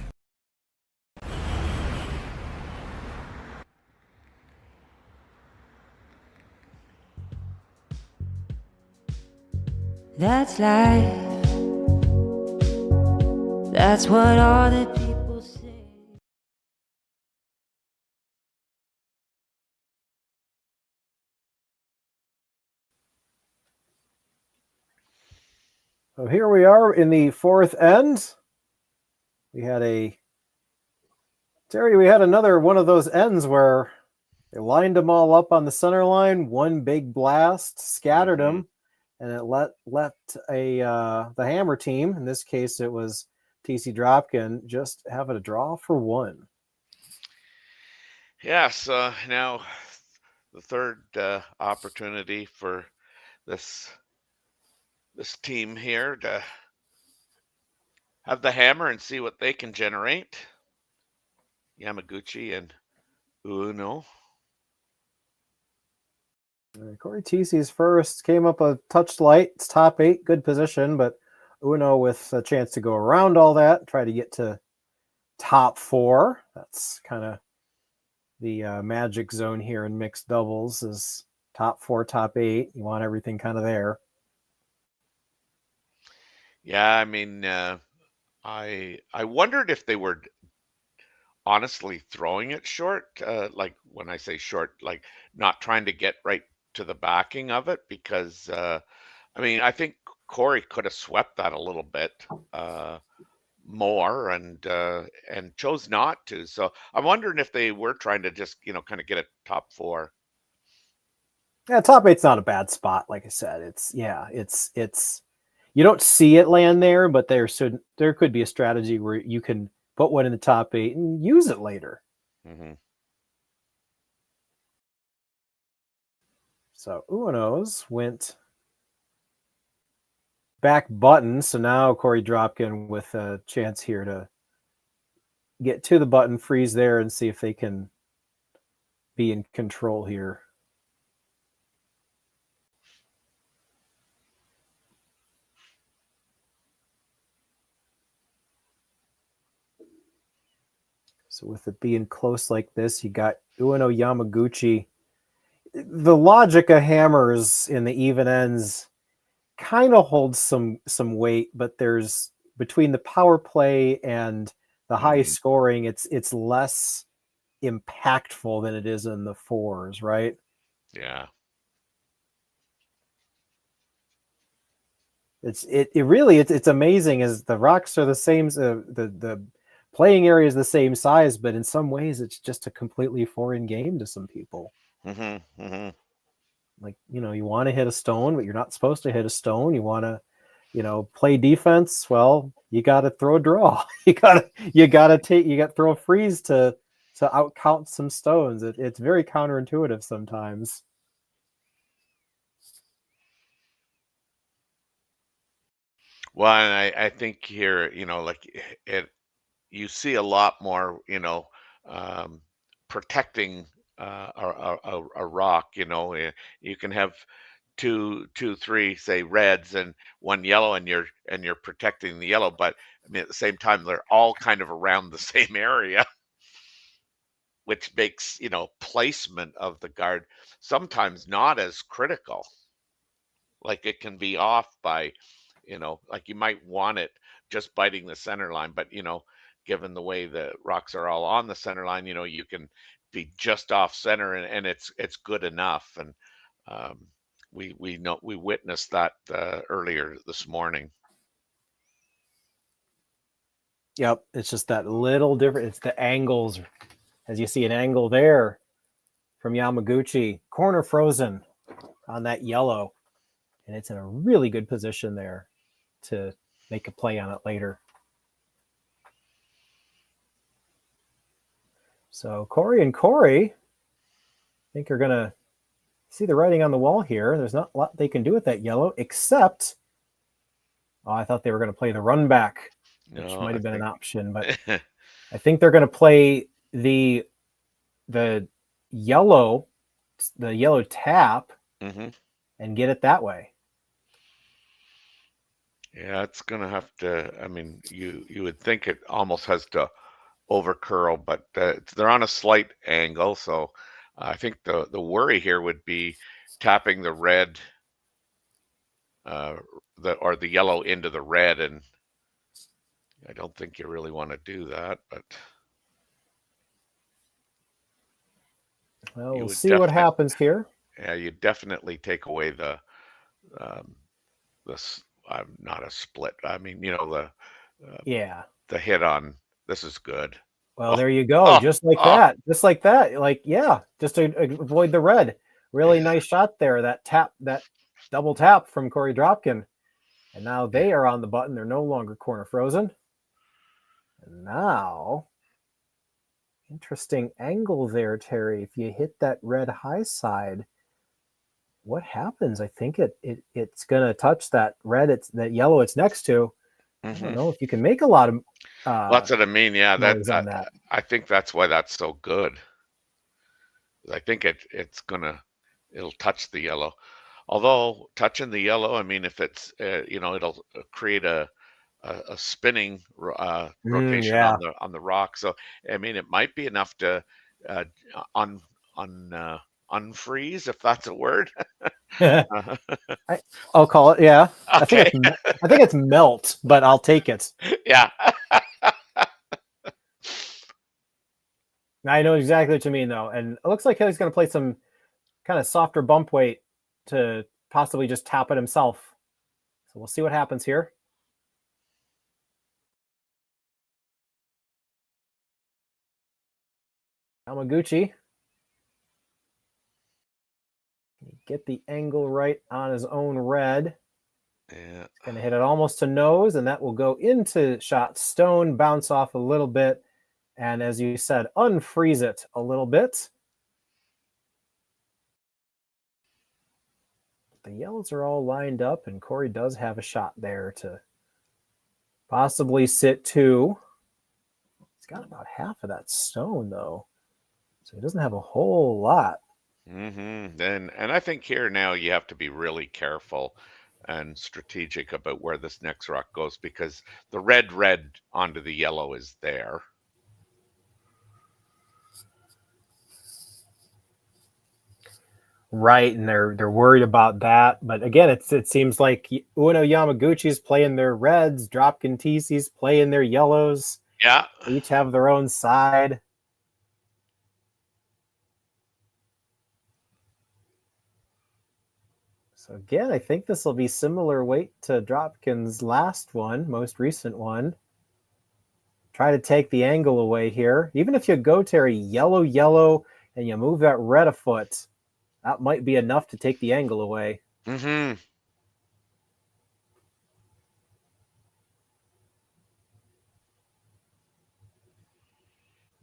I: That's life. That's what all the people say.
A: So here we are in the 4th end. We had another one of those ends where they lined them all up on the center line, one big blast, scattered them, and it let the hammer team, in this case it was TC Dropkin, just have it a draw for 1.
F: Yes, now the third opportunity for this team here to have the hammer and see what they can generate. Yamaguchi and Ueno.
A: Cory Thiesse's first came up a touch light. It's top 8, good position, but Ueno with a chance to go around all that, try to get to top 4. That's kind of the magic zone here in mixed doubles, is top 4, top 8. You want everything kind of there.
F: Yeah, I mean, I wondered if they were honestly throwing it short. Like when I say short, like not trying to get right to the backing of it, because I mean, I think Cory could have swept that a little bit more and chose not to. So I'm wondering if they were trying to just, kind of get a top 4.
A: Yeah, top 8's not a bad spot. Like I said, it's you don't see it land there, but there could be a strategy where you can put one in the top 8 and use it later. So Ueno's went back button. So now Corey Dropkin with a chance here to get to the button, freeze there, and see if they can be in control here. So with it being close like this, you got Ueno Yamaguchi. The logic of hammers in the even ends kind of holds some weight, but there's between the power play and the high scoring, it's less impactful than it is in the fours, right?
F: Yeah.
A: It's amazing as the rocks are the same, the playing area is the same size, but in some ways it's just a completely foreign game to some people. Like, you want to hit a stone, but you're not supposed to hit a stone. You want to, play defense. Well, you got to throw a draw. you got to throw a freeze to out count some stones. It's very counterintuitive sometimes.
F: Well, and I think here, you see a lot more, protecting a rock. You can have two, three, say reds and one yellow, and you're protecting the yellow, but I mean at the same time they're all kind of around the same area, which makes placement of the guard sometimes not as critical. Like it can be off by, like you might want it just biting the center line, but given the way the rocks are all on the center line, you can be just off center, and it's good enough. And we witnessed that earlier this morning.
A: Yep, it's just that little different. It's the angles, as you see an angle there from Yamaguchi, corner frozen on that yellow, and it's in a really good position there to make a play on it later. So Corey and Korey, I think, are going to see the writing on the wall here. There's not a lot they can do with that yellow, except, I thought they were going to play the run back, which might have been an option, but I think they're going to play the yellow tap and get it that way.
F: Yeah, it's going to have to, I mean, you would think it almost has to over curl, but they're on a slight angle. So I think the worry here would be tapping the red, or the yellow into the red. And I don't think you really want to do that, but.
A: Well, we'll see what happens here.
F: Yeah, you definitely take away the not a split. I mean, the hit on this is good.
A: Well, there you go. Just like that. Like, yeah, just to avoid the red. Really nice shot there. That double tap from Corey Dropkin. And now they are on the button. They're no longer corner frozen. And now, interesting angle there, Terry. If you hit that red high side, what happens? I think it's going to touch that red, that yellow it's next to. I don't know if you can make a lot of
F: that's what I mean. Yeah, I think that's why that's so good. I think it'll touch the yellow. Although touching the yellow, I mean, if it's it'll create a spinning rotation on the rock. So I mean, it might be enough to unfreeze, if that's a word.
A: I'll call it. Yeah.
F: Okay.
A: I think it's melt, but I'll take it.
F: Yeah.
A: I know exactly what you mean, though. And it looks like he's going to play some kind of softer bump weight to possibly just tap it himself. So we'll see what happens here. Yamaguchi. Get the angle right on his own red.
F: Yeah.
A: He's going to hit it almost to nose, and that will go into shot stone, bounce off a little bit, and as you said, unfreeze it a little bit. The yellows are all lined up, and Korey does have a shot there to possibly sit 2. He's got about half of that stone, though, so he doesn't have a whole lot.
F: Mm-hmm. And I think here now you have to be really careful and strategic about where this next rock goes, because the red onto the yellow is there.
A: Right, and they're worried about that. But again, it seems like Ueno Yamaguchi's playing their reds, Dropkin Thiesse's playing their yellows.
F: Yeah.
A: They each have their own side. So again, I think this will be similar weight to Dropkin's last one, most recent one. Try to take the angle away here. Even if you go, Terry, yellow, yellow, and you move that red a foot, that might be enough to take the angle away.
F: Mm-hmm.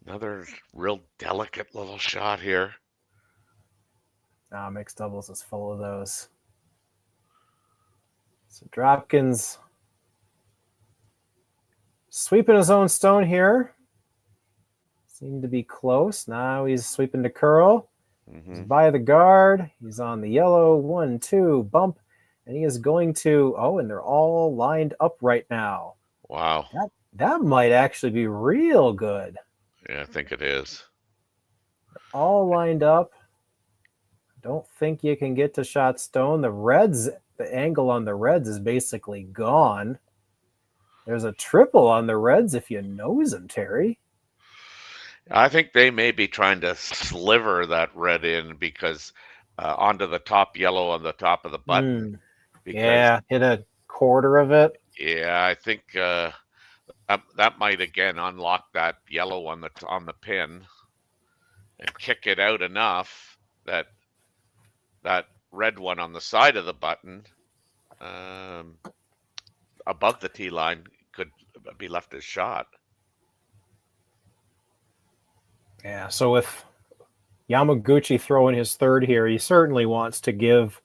F: Another real delicate little shot here.
A: Mixed doubles is full of those. So Dropkin's sweeping his own stone here. Seemed to be close. Now he's sweeping to curl.
F: Mm-hmm.
A: He's by the guard. He's on the yellow. 1, 2, bump. And he is going to, and they're all lined up right now.
F: Wow.
A: That might actually be real good.
F: Yeah, I think it is.
A: All lined up. Don't think you can get to shot stone. The reds, the angle on the reds is basically gone. There's a triple on the reds if you nose them, Terry.
F: I think they may be trying to sliver that red in because onto the top yellow on the top of the button.
A: Yeah, hit a quarter of it.
F: Yeah, I think that might again unlock that yellow on the pin and kick it out enough that that red one on the side of the button above the tee line could be left as shot.
A: Yeah, so with Yamaguchi throwing his third here, he certainly wants to give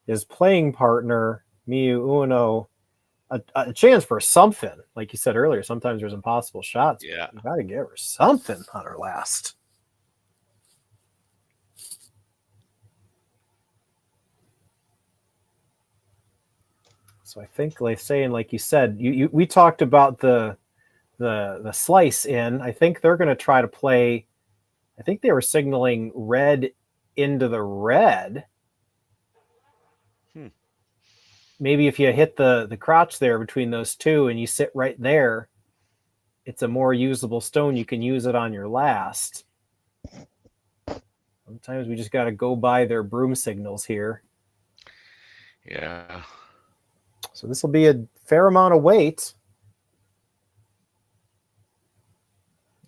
A: his playing partner, Miyu Ueno, a chance for something. Like you said earlier, sometimes there's impossible shots.
F: Yeah.
A: You got to give her something on her last. So I think, like saying, like you said, we talked about the slice in. I think they're going to try to play. I think they were signaling red into the red. Maybe if you hit the crotch there between those two and you sit right there, it's a more usable stone. You can use it on your last. Sometimes we just got to go by their broom signals here.
F: Yeah.
A: So this will be a fair amount of weight.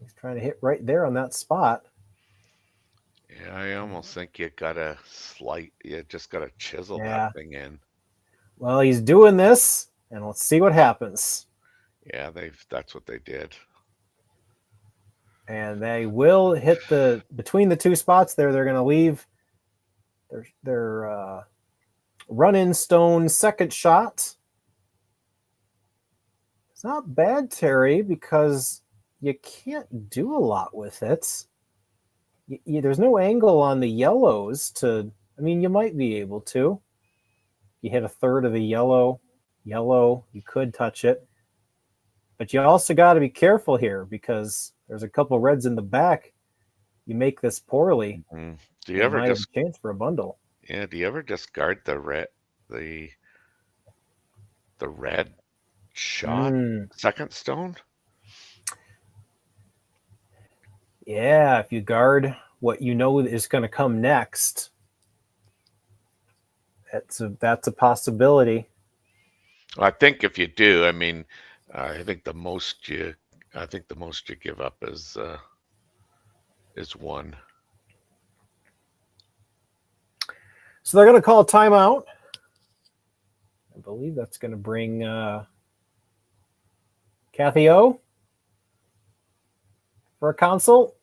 A: He's trying to hit right there on that spot.
F: Yeah, I almost think you just gotta chisel that thing in.
A: Well, he's doing this, and let's see what happens.
F: Yeah, that's what they did.
A: And they will hit between the two spots there. They're going to leave their run-in stone second shot. It's not bad, Terry, because you can't do a lot with it. There's no angle on the yellows you might be able to. You hit a third of the yellow, you could touch it. But you also got to be careful here because there's a couple reds in the back. You make this poorly.
F: Mm-hmm. Do you ever just
A: have a chance for a bundle?
F: Yeah, do you ever discard the red shot second stone?
A: Yeah, if you guard what you know is going to come next, that's a possibility.
F: I think if you do, I think the most you give up is one.
A: So they're going to call a timeout. I believe that's going to bring Kathy O for a consult.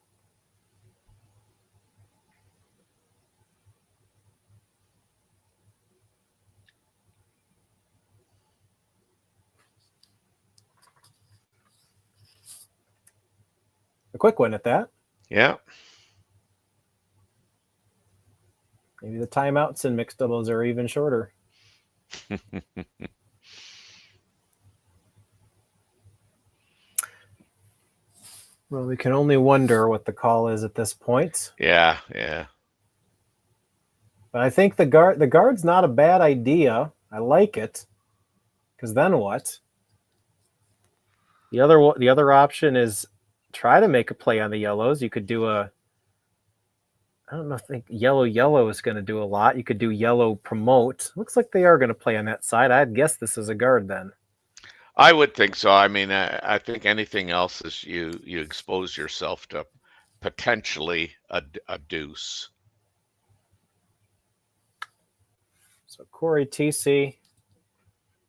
A: A quick one at that.
F: Yeah.
A: Maybe the timeouts in mixed doubles are even shorter. Well, we can only wonder what the call is at this point.
F: Yeah.
A: But I think the guard's not a bad idea. I like it. Because then what? The other option is try to make a play on the yellows. You could do I think yellow is going to do a lot. You could do yellow promote. Looks like they are going to play on that side. I'd guess this is a guard then.
F: I would think so. I mean, I think anything else is you expose yourself to potentially a deuce.
A: So Corey Thiesse.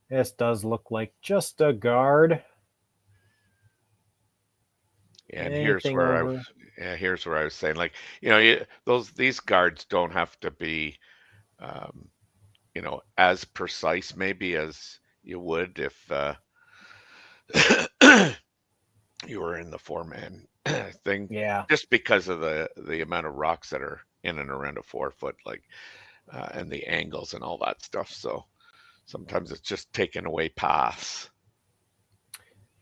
A: This does look like just a guard.
F: Yeah, and here's where I was saying, like, these guards don't have to be, as precise maybe as you would if you were in the 4-man thing.
A: Yeah.
F: Just because of the amount of rocks that are in and around a 4-foot, like, and the angles and all that stuff. So sometimes it's just taking away paths.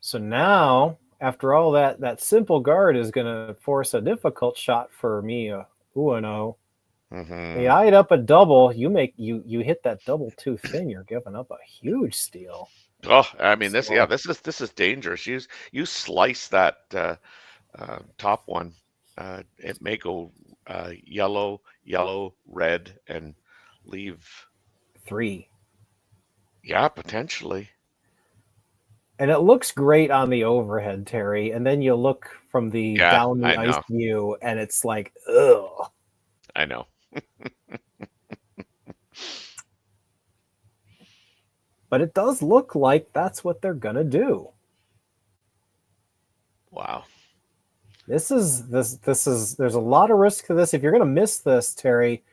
F: So
A: now, after all that simple guard is going to force a difficult shot for Miyu, Ueno.
F: Mm-hmm.
A: They eyed up a double. You hit that double too thin. You're giving up a huge steal.
F: Oh, I mean this is dangerous. You slice that top one. It may go yellow, red, and leave
A: 3.
F: Yeah, potentially.
A: And it looks great on the overhead, Terry. And then you look from the down the ice view, and it's like, ugh.
F: I know.
A: But it does look like that's what they're gonna do.
F: Wow.
A: This is there's a lot of risk to this. If you're gonna miss this, Terry,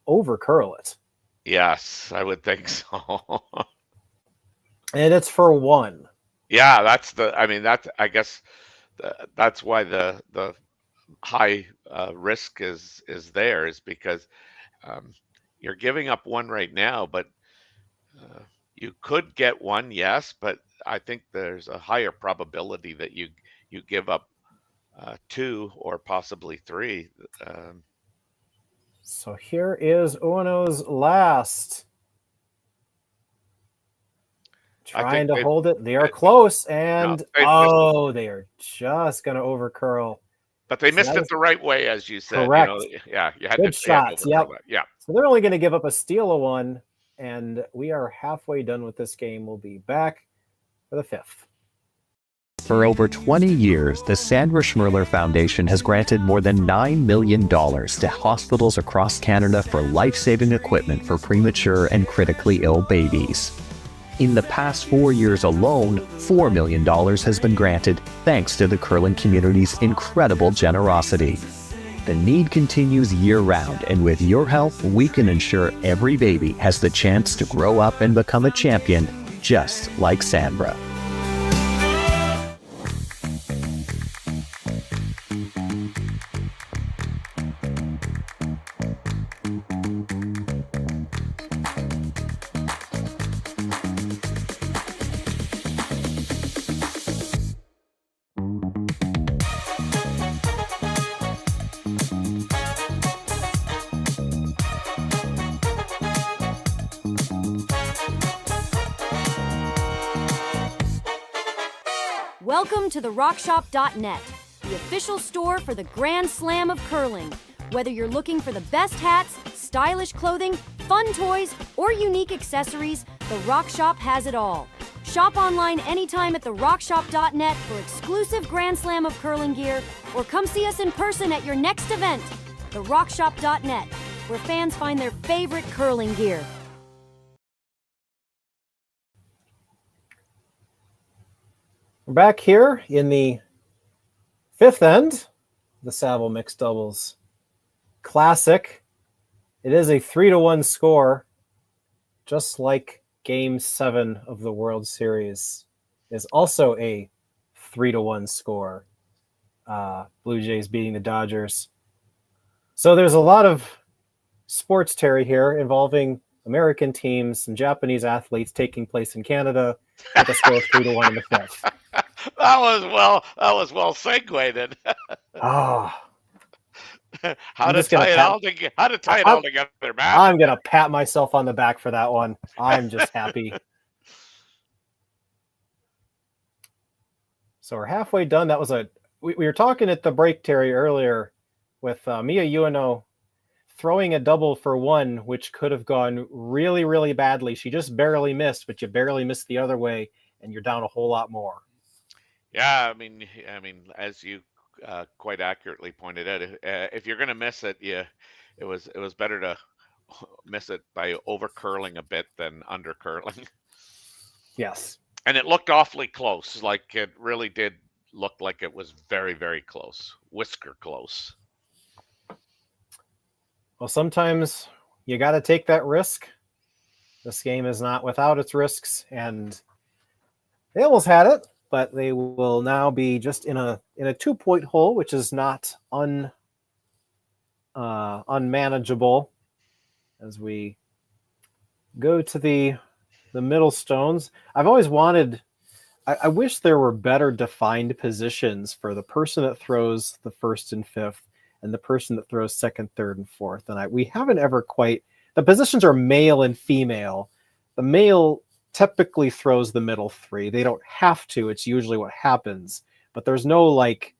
A: over curl it.
F: Yes, I would think so.
A: And it's for 1.
F: Yeah, I guess that's why the high risk is there, is because you're giving up 1 right now, but you could get 1, yes, but I think there's a higher probability that you give up 2 or possibly 3.
A: So here is Ueno's last. Trying to hold it. They are close, and they are just going to over curl.
F: But they missed it the right way, as you said.
A: Correct.
F: You had
A: good shots. Yep.
F: Yeah.
A: So they're only going to give up a steal of 1, and we are halfway done with this game. We'll be back for the 5th.
M: For over 20 years, the Sandra Schmirler Foundation has granted more than $9 million to hospitals across Canada for life-saving equipment for premature and critically ill babies. In the past 4 years alone, $4 million has been granted thanks to the curling community's incredible generosity. The need continues year-round, and with your help, we can ensure every baby has the chance to grow up and become a champion, just like Sandra.
N: Welcome to therockshop.net, the official store for the Grand Slam of curling. Whether you're looking for the best hats, stylish clothing, fun toys, or unique accessories, The Rock Shop has it all. Shop online anytime at therockshop.net for exclusive Grand Slam of curling gear, or come see us in person at your next event. therockshop.net, where fans find their favorite curling gear.
A: We're back here in the 5th end, the Saville Mixed Doubles Classic. It is a 3-1 score, just like Game 7 of the World Series is also a 3-1 score. Blue Jays beating the Dodgers. So there's a lot of sports, Terry, here involving American teams and Japanese athletes taking place in Canada with a score of 3-1 in the fifth.
F: That was well segued.
A: Oh,
F: How to tie it all together, Matt?
A: I'm gonna pat myself on the back for that one. I'm just happy. So we're halfway done. That was we were talking at the break, Terry, earlier with Miyu Ueno throwing a double for one, which could have gone really, really badly. She just barely missed, but you barely missed the other way, and you're down a whole lot more.
F: Yeah, I mean, as you quite accurately pointed out, if you're going to miss it, it was better to miss it by over curling a bit than under curling.
A: Yes.
F: And it looked awfully close. Like it really did look like it was very, very close. Whisker close.
A: Well, sometimes you got to take that risk. This game is not without its risks, and they almost had it, but they will now be just in a 2-point hole, which is not unmanageable as we go to the middle stones. I've always wanted, I wish there were better defined positions for the person that throws the first and fifth and the person that throws second, third, and fourth. And we haven't ever quite, the positions are male and female. The male typically throws the middle three. They don't have to. It's usually what happens. But there's no like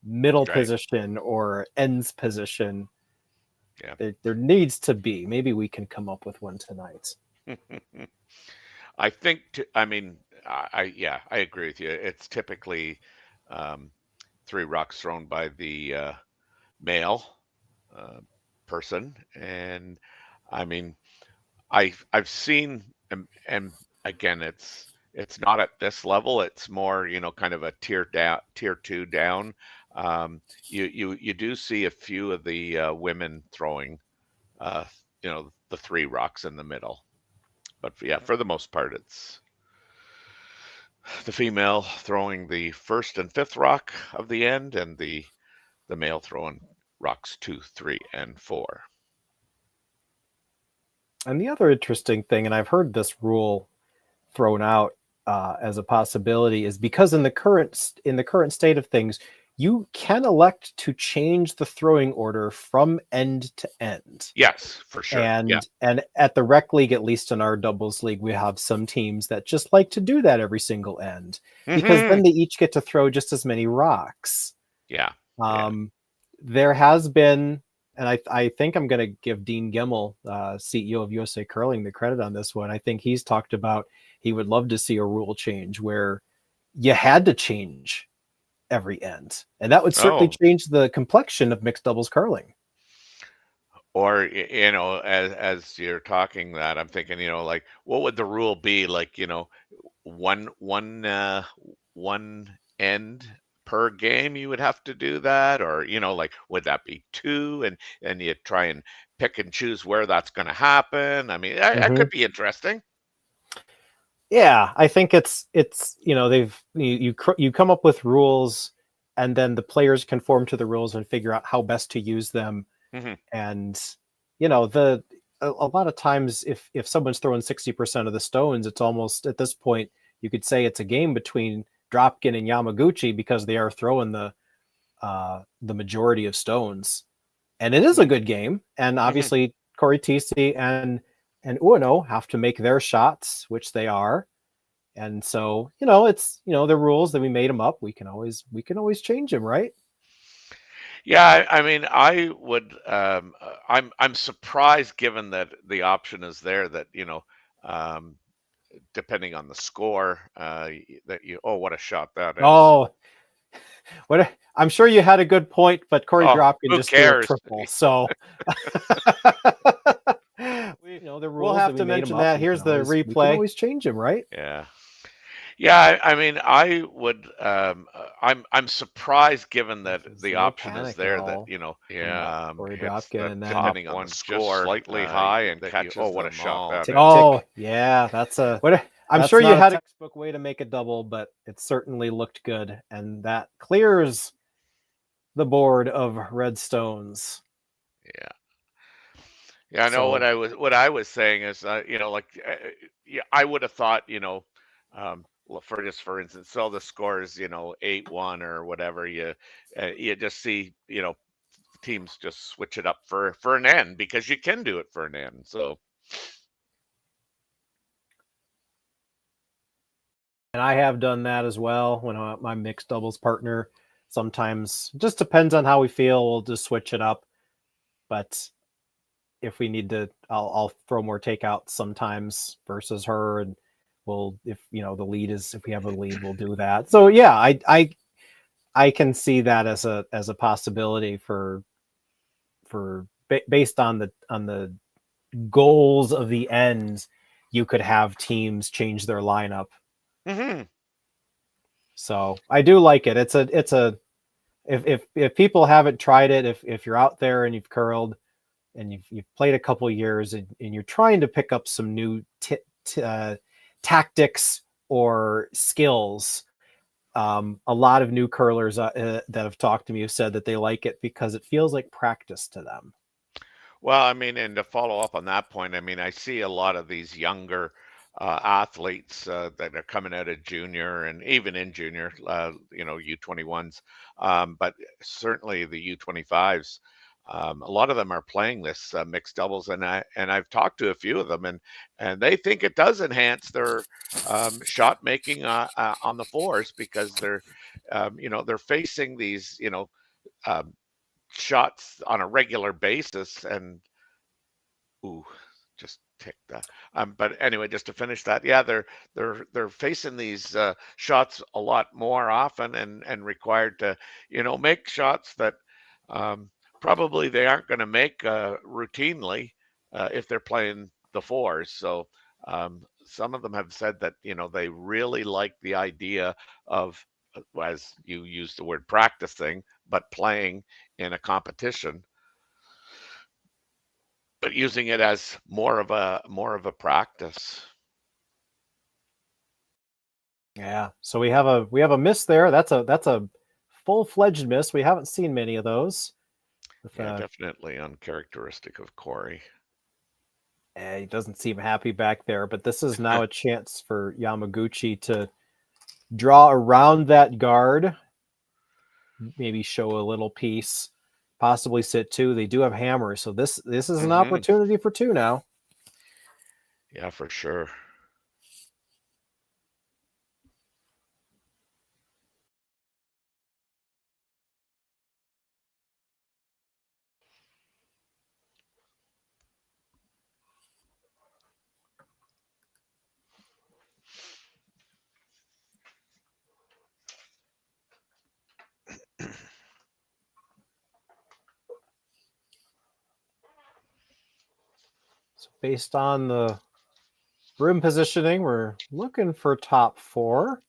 A: middle position or ends position.
F: Yeah.
A: There needs to be. Maybe we can come up with one tonight.
F: I think, I agree with you. It's typically 3 rocks thrown by the male person. And I mean, I've seen, and again, it's not at this level. It's more, kind of a tier 2 down. You do see a few of the women throwing, the 3 rocks in the middle. But yeah, for the most part, it's the female throwing the first and fifth rock of the end, and the male throwing rocks 2, 3, and 4.
A: And the other interesting thing, and I've heard this rule thrown out as a possibility, is because in the current state of things, you can elect to change the throwing order from end to end.
F: Yes, for sure.
A: And at the rec league, at least in our doubles league, we have some teams that just like to do that every single end, because then they each get to throw just as many rocks.
F: Yeah.
A: There has been, and I think I'm going to give Dean Gemmell, CEO of USA Curling, the credit on this one. I think he's talked about he would love to see a rule change where you had to change every end, and that would certainly change the complexion of mixed doubles curling.
F: Or as you're talking that, I'm thinking, like, what would the rule be? Like, one end per game, you would have to do that, or like, would that be 2, and you try and pick and choose where that's going to happen? I mean, that could be interesting.
A: Yeah, I think it's you come up with rules, and then the players conform to the rules and figure out how best to use them. And a lot of times, if someone's throwing 60% of the stones, it's almost at this point you could say it's a game between Dropkin and Yamaguchi, because they are throwing the majority of stones, and it is a good game. And obviously, Cory, Thiesse, and Ueno have to make their shots, which they are. And so, it's, the rules that we made them up. We can always change them, right?
F: Yeah, I mean, I would. I'm surprised, given that the option is there, that depending on the score, that what a shot that is.
A: Oh, I'm sure you had a good point, but Cory Dropkin just threw a triple. So the rules. We'll have to mention that. Here's the replay. We can always change them, right?
F: Yeah. Yeah, I mean, I would. I'm surprised, given that the option is there, that
A: Cory Dropkin, and then
F: depending on the score, slightly high, and catches. What a shot!
A: Yeah, that's a. I'm sure you had a textbook way to make a double, but it certainly looked good, and that clears the board of red stones.
F: Yeah. Yeah, I know
A: So
F: what I was saying is, yeah, I would have thought, for instance, so the score is 8-1 or whatever. You just see teams just switch it up for an end because you can do it for an end. So
A: and I have done that as well when my mixed doubles partner. Sometimes just depends on how we feel. We'll just switch it up. But if we need to, I'll throw more takeouts sometimes versus her, and we'll if the lead is if we have a lead, we'll do that. So yeah, I can see that as a possibility for based on the goals of the end. You could have teams change their lineup.
F: Mm-hmm.
A: So I do like it. It's a if people haven't tried it, if you're out there and you've curled and you've played a couple years and you're trying to pick up some new tactics or skills, a lot of new curlers that have talked to me have said that they like it because it feels like practice to them.
F: Well, I mean, and to follow up on that point, I mean, I see a lot of these younger athletes that are coming out of junior and even in junior, U21s, but certainly the U25s. A lot of them are playing this mixed doubles, and I've talked to a few of them, and they think it does enhance their shot making on the fours because they're facing these shots on a regular basis, and just ticked that. But anyway, just to finish that, yeah, they're facing these shots a lot more often and required to make shots that probably they aren't going to make routinely if they're playing the fours. So some of them have said that they really like the idea of, as you use the word, practicing, but playing in a competition, but using it as more of a practice.
A: Yeah. So we have a miss there. That's a full-fledged miss. We haven't seen many of those.
F: Yeah, definitely uncharacteristic of Corey.
A: He doesn't seem happy back there, but this is now a chance for Yamaguchi to draw around that guard, maybe show a little piece, possibly sit two. They do have hammers, so this is an opportunity for two now.
F: Yeah, for sure.
A: So based on the room positioning, we're looking for top four.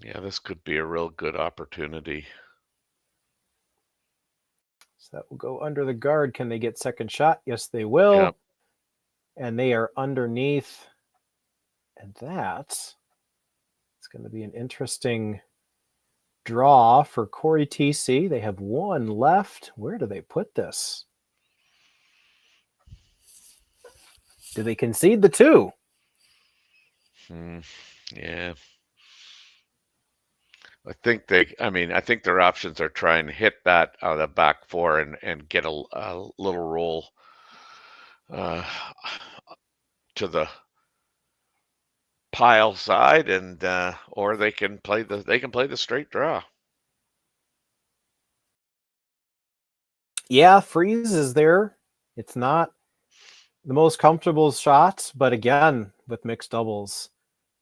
F: Yeah, this could be a real good opportunity.
A: So that will go under the guard. Can they get second shot? Yes, they will.
F: Yep.
A: And they are underneath. And it's going to be an interesting draw for Corey Thiesse. They have one left. Where do they put this? Do they concede the two?
F: Yeah. I think their options are try and hit that out of the back four and get a little roll to the pile side, and or they can play the straight draw.
A: Yeah, freeze is there. It's not the most comfortable shot, but again, with mixed doubles,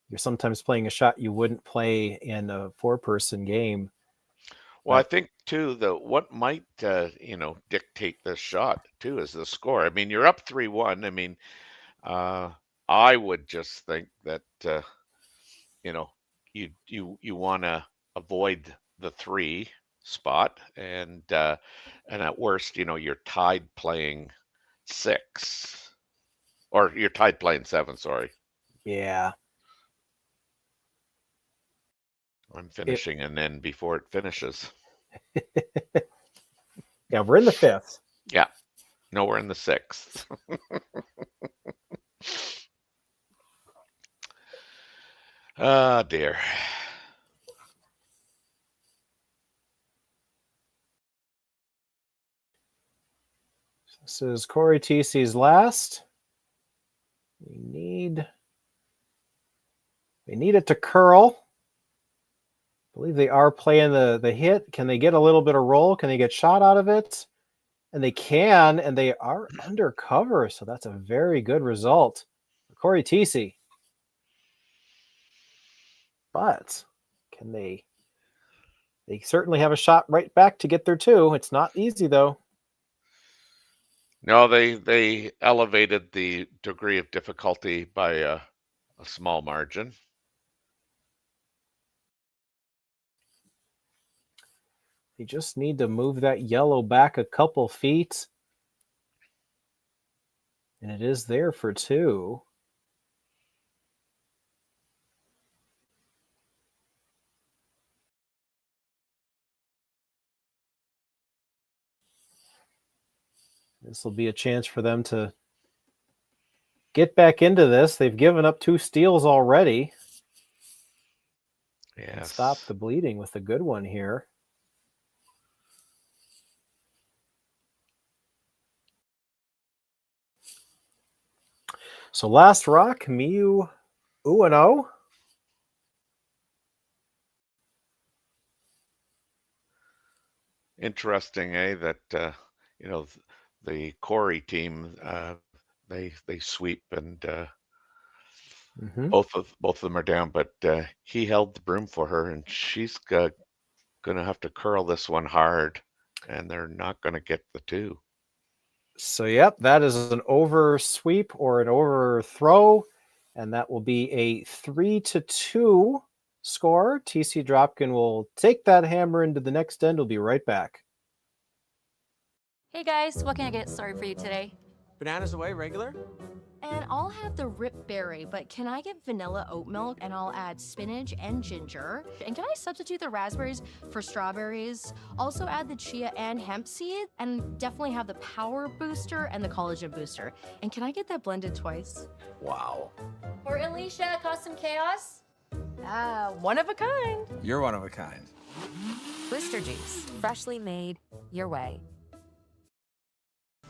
A: you're sometimes playing a shot you wouldn't play in a four-person game.
F: Well, I think too what might dictate this shot too is the score. I mean, you're up 3-1. I mean, I would just think that you want to avoid the 3 spot, and at worst, you're tied playing 6, or you're tied playing 7. Sorry.
A: Yeah.
F: I'm finishing an end before it finishes.
A: Yeah, we're in the 5th.
F: Yeah. No, we're in the 6th. Ah, dear.
A: This is Cory Thiesse's last. We need it to curl. I believe they are playing the hit. Can they get a little bit of roll? Can they get shot out of it? And they can, and they are under cover, so that's a very good result for Cory Thiesse. But can they certainly have a shot right back to get there too. It's not easy though.
F: No, they elevated the degree of difficulty by a small margin.
A: They just need to move that yellow back a couple feet. And it is there for 2. This will be a chance for them to get back into this. They've given up 2 steals already.
F: Yes.
A: Stop the bleeding with a good one here. So last rock, Miyu Ueno.
F: Interesting, that the Korey team, they sweep, and both of them are down, but he held the broom for her, and she's gonna have to curl this one hard, and they're not gonna get the 2.
A: So yep, that is an over sweep or an overthrow, and that will be a 3-2 score. TC Dropkin will take that hammer into the next end. We'll be right back.
B: Hey guys, what can I get started for you today?
D: Bananas away, regular?
C: And I'll have the rip berry, but can I get vanilla oat milk and I'll add spinach and ginger? And can I substitute the raspberries for strawberries? Also add the chia and hemp seed, and definitely have the power booster and the collagen booster. And can I get that blended twice?
D: Wow.
B: For Alicia, Custom Chaos?
C: One of a kind.
D: You're one of a kind.
E: Booster juice, freshly made, your way.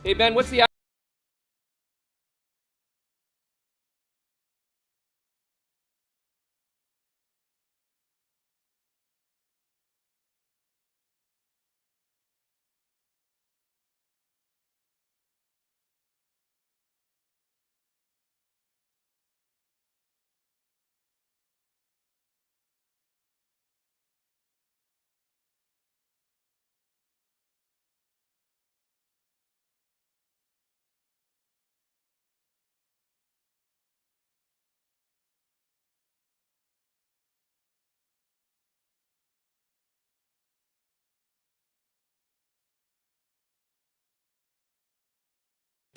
J: Hey, Ben, what's the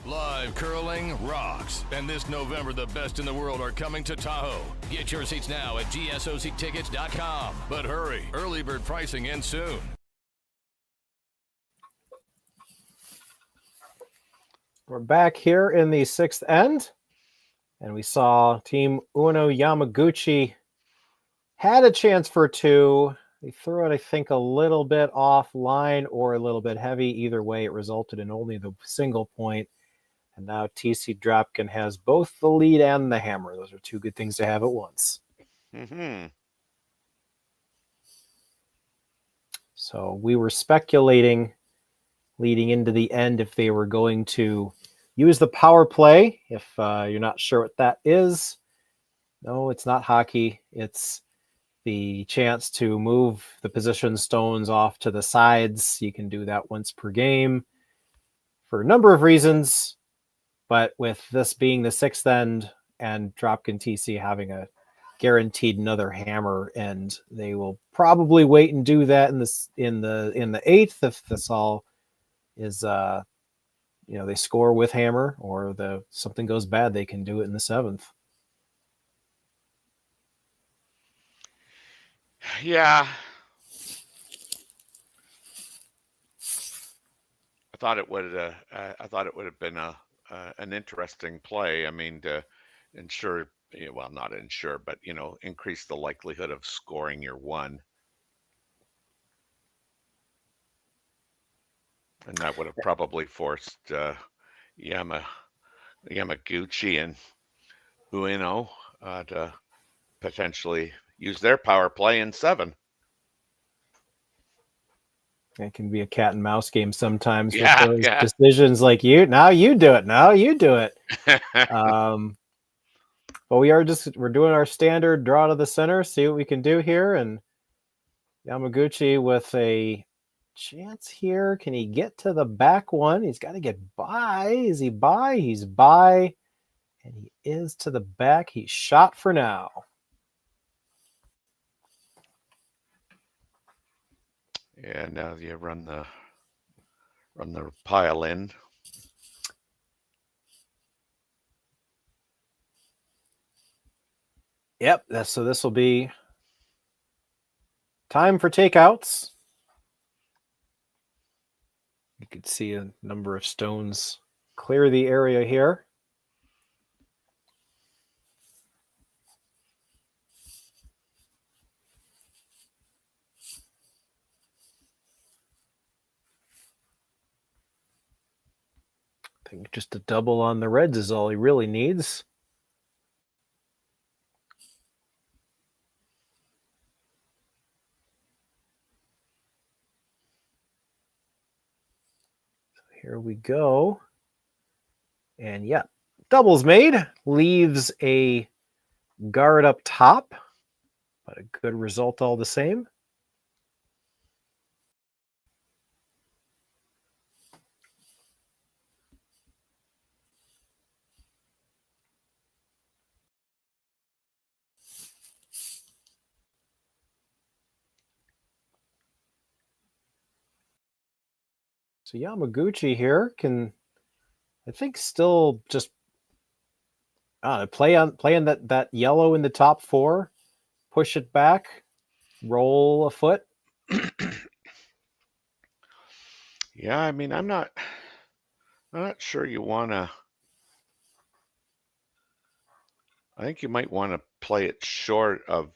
G: Live curling rocks. And this November, the best in the world are coming to Tahoe. Get your seats now at GSOCtickets.com. But hurry, early bird pricing ends soon.
A: We're back here in the 6th end, and we saw Team Ueno Yamaguchi had a chance for 2. They threw it, I think, a little bit offline or a little bit heavy. Either way, it resulted in only the single point. And now TC Dropkin has both the lead and the hammer. Those are 2 good things to have at once. So we were speculating leading into the end if they were going to use the power play. If you're not sure what that is, no, it's not hockey. It's the chance to move the position stones off to the sides. You can do that once per game for a number of reasons. But with this being the 6th end and Dropkin TC having a guaranteed another hammer end, they will probably wait and do that in the 8th if this all is they score with hammer, or something goes bad, they can do it in the 7th.
F: Yeah. I thought it would. I thought it would have been an interesting play. I mean, to ensure, well, not ensure, but increase the likelihood of scoring your one, and that would have probably forced Yamaguchi and Ueno to potentially use their power play in 7.
A: It can be a cat and mouse game sometimes with
F: Yeah,
A: those
F: yeah.
A: decisions like now you do it. But we're doing our standard draw to the center, see what we can do here. And Yamaguchi with a chance here. Can he get to the back one? He's got to get by. Is he by? He's by. And he is to the back. He's shot for now.
F: Yeah, now you run the pile in.
A: Yep, so this will be time for takeouts. You can see a number of stones clear the area here. I think just a double on the reds is all he really needs. So here we go. And yeah, doubles made. Leaves a guard up top, but a good result all the same. So Yamaguchi here can, I think, still just playing that yellow in the top 4, push it back, roll a foot.
F: Yeah, I mean, I'm not sure you want to. I think you might want to play it short of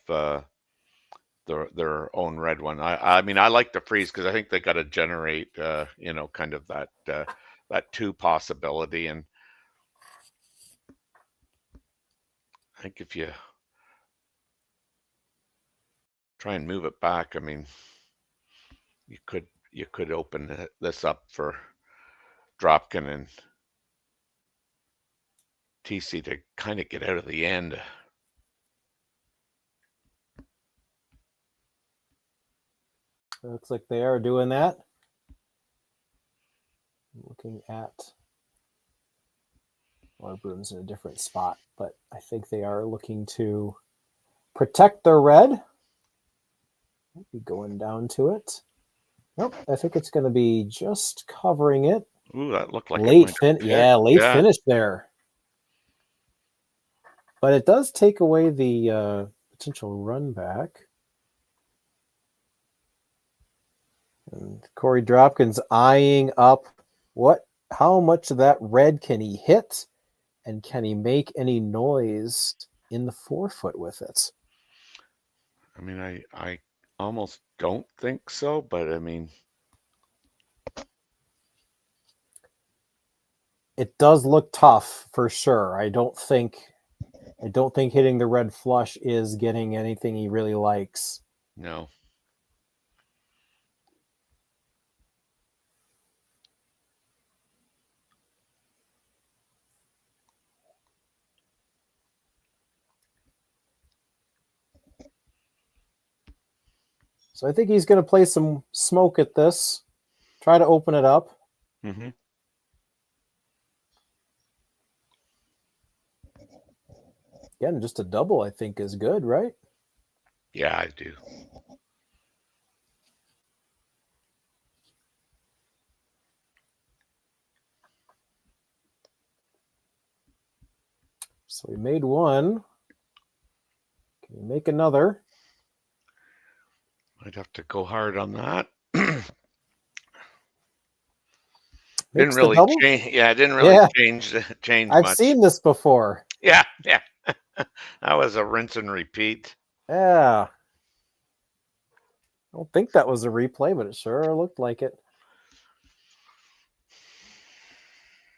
F: their own red one. I mean, I like the freeze because I think they got to generate, kind of that 2 possibility, and I think if you try and move it back, I mean, you could open this up for Dropkin and Thiesse to kind of get out of the end.
A: Looks like they are doing that. Looking at our brooms in a different spot, but I think they are looking to protect their red. Might be going down to it. Nope, I think it's going to be just covering it.
F: Ooh, that looked like
A: late
F: late
A: finish there. But it does take away the potential run back. And Cory Dropkin's eyeing up how much of that red can he hit, and can he make any noise in the 4-foot with it?
F: I mean, I almost don't think so, but I mean,
A: it does look tough for sure. I don't think hitting the red flush is getting anything he really likes.
F: No.
A: So I think he's going to play some smoke at this, try to open it up.
F: Mm-hmm.
A: Again, just a double, I think, is good, right?
F: Yeah, I do.
A: So we made one. Can we make another?
F: I'd have to go hard on that.
A: Mix
F: Didn't
A: the
F: really
A: double?
F: change. Yeah, it didn't really
A: Yeah.
F: change
A: I've
F: much.
A: seen this before.
F: Yeah, yeah. That was a rinse and repeat.
A: Yeah. I don't think that was a replay, but it sure looked like it.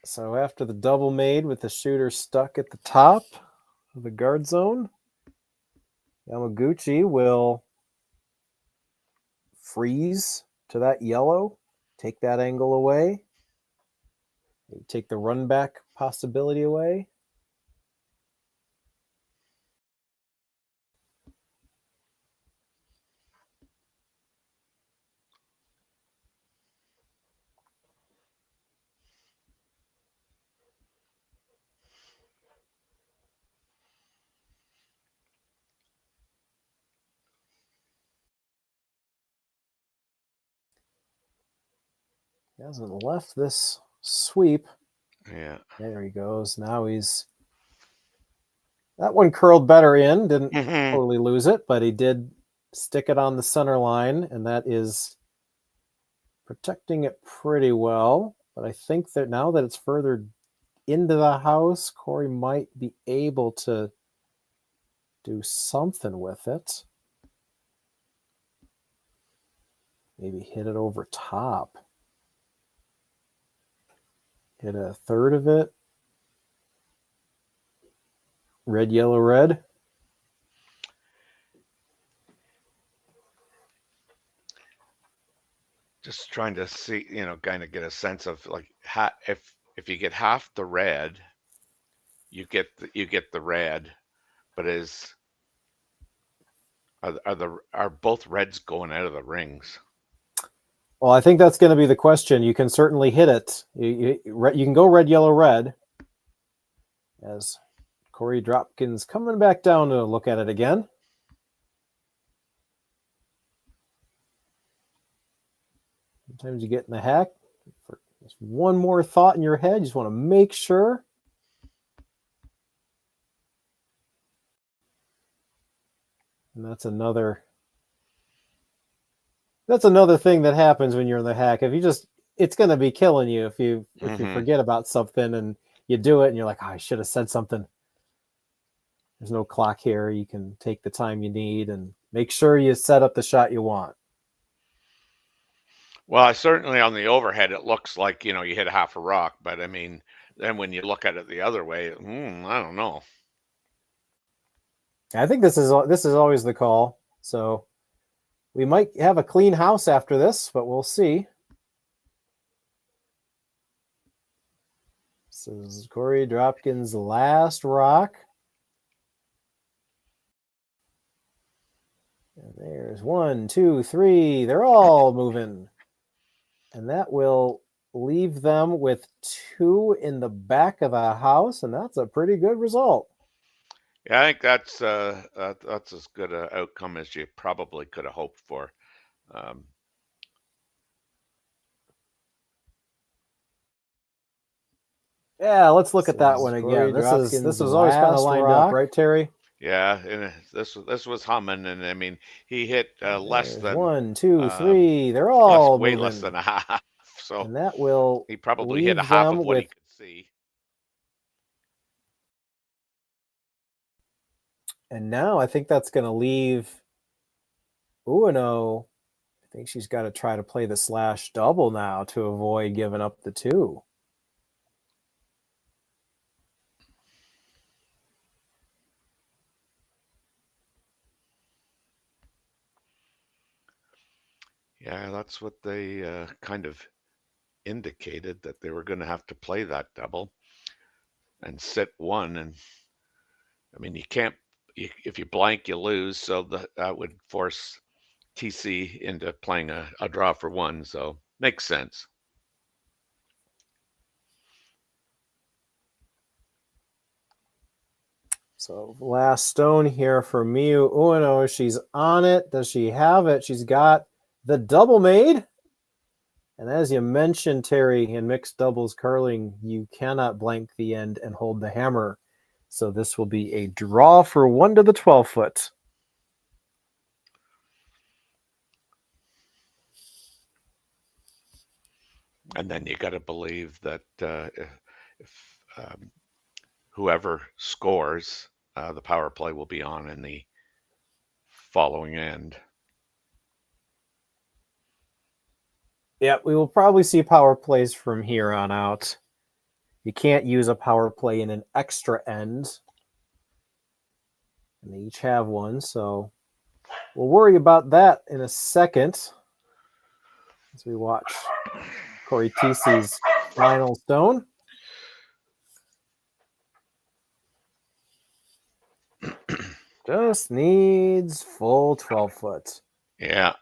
A: So after the double made with the shooter stuck at the top of the guard zone, Yamaguchi will freeze to that yellow, take that angle away, take the run back possibility away. He hasn't left this sweep.
F: Yeah.
A: There he goes. Now he's... That one curled better in. Didn't totally lose it, but he did stick it on the center line, and that is protecting it pretty well. But I think that now that it's further into the house, Corey might be able to do something with it. Maybe hit it over top. Hit a third of it. Red, yellow, red.
F: Just trying to see, kind of get a sense of like if you get half the red, you get the red, but are both reds going out of the rings?
A: Well, I think that's going to be the question. You can certainly hit it. You can go red, yellow, red. As Corey Dropkin's coming back down to look at it again. Sometimes you get in the hack. For just one more thought in your head. You just want to make sure. And that's another thing that happens when you're in the hack. If you just, it's going to be killing you if you forget about something and you do it and you're like, oh, I should have said something. There's no clock here. You can take the time you need and make sure you set up the shot you want.
F: Well, certainly on the overhead, it looks like, you hit half a rock, but I mean, then when you look at it the other way, I don't know.
A: I think this is always the call. So we might have a clean house after this, but we'll see. This is Corey Dropkin's last rock. And there's 1, 2, 3. They're all moving. And that will leave them with 2 in the back of the house, and that's a pretty good result.
F: Yeah, I think that's as good an outcome as you probably could have hoped for.
A: Yeah, let's look at that one again. This was always kind of lined up, right, Terry?
F: Yeah, and this was humming, and I mean he hit less than
A: 1, 2, 3. They're all
F: way
A: moving.
F: less than a half. So
A: and that will
F: he probably hit a half of what he could see.
A: And now I think that's going to leave Ueno. I think she's got to try to play the slash double now to avoid giving up the 2.
F: Yeah, that's what they kind of indicated, that they were going to have to play that double and sit 1. And I mean, you can't, if you blank, you lose. So that would force Thiesse into playing a draw for 1. So makes sense.
A: So last stone here for Miyu Ueno. She's on it. Does she have it? She's got the double made. And as you mentioned, Terry, in mixed doubles curling, you cannot blank the end and hold the hammer. So this will be a draw for 1 to the 12 foot.
F: And then you got to believe that if whoever scores, the power play will be on in the following end.
A: Yeah, we will probably see power plays from here on out. You can't use a power play in an extra end. And they each have one, so we'll worry about that in a second as we watch Corey Thiesse's final stone. Just needs full 12 foot.
F: Yeah.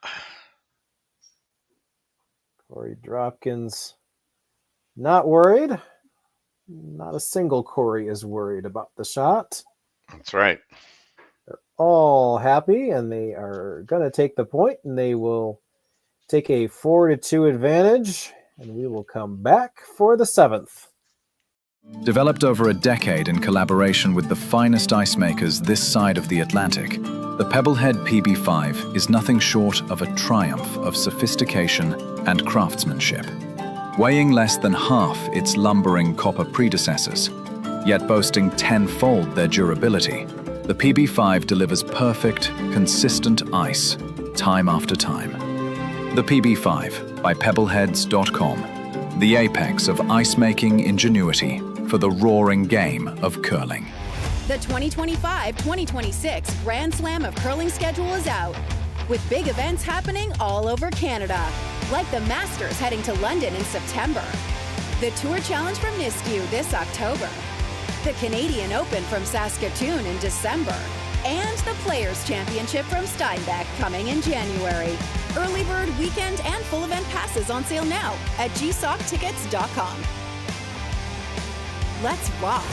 A: Corey Dropkin's not worried. Not a single Corey is worried about the shot.
F: That's right.
A: They're all happy, and they are going to take the point, and they will take a 4-2 advantage, and we will come back for the 7th.
K: Developed over a decade in collaboration with the finest ice makers this side of the Atlantic, the Pebblehead PB5 is nothing short of a triumph of sophistication and craftsmanship. Weighing less than half its lumbering copper predecessors, yet boasting tenfold their durability, the PB5 delivers perfect, consistent ice, time after time. The PB5 by Pebbleheads.com, the apex of ice-making ingenuity for the roaring game of curling.
L: The 2025-2026 Grand Slam of Curling schedule is out, with big events happening all over Canada, like the Masters heading to London in September, the Tour Challenge from Nisku this October, the Canadian Open from Saskatoon in December, and the Players' Championship from Steinbach coming in January. Early bird weekend and full event passes on sale now at gsocktickets.com. Let's rock!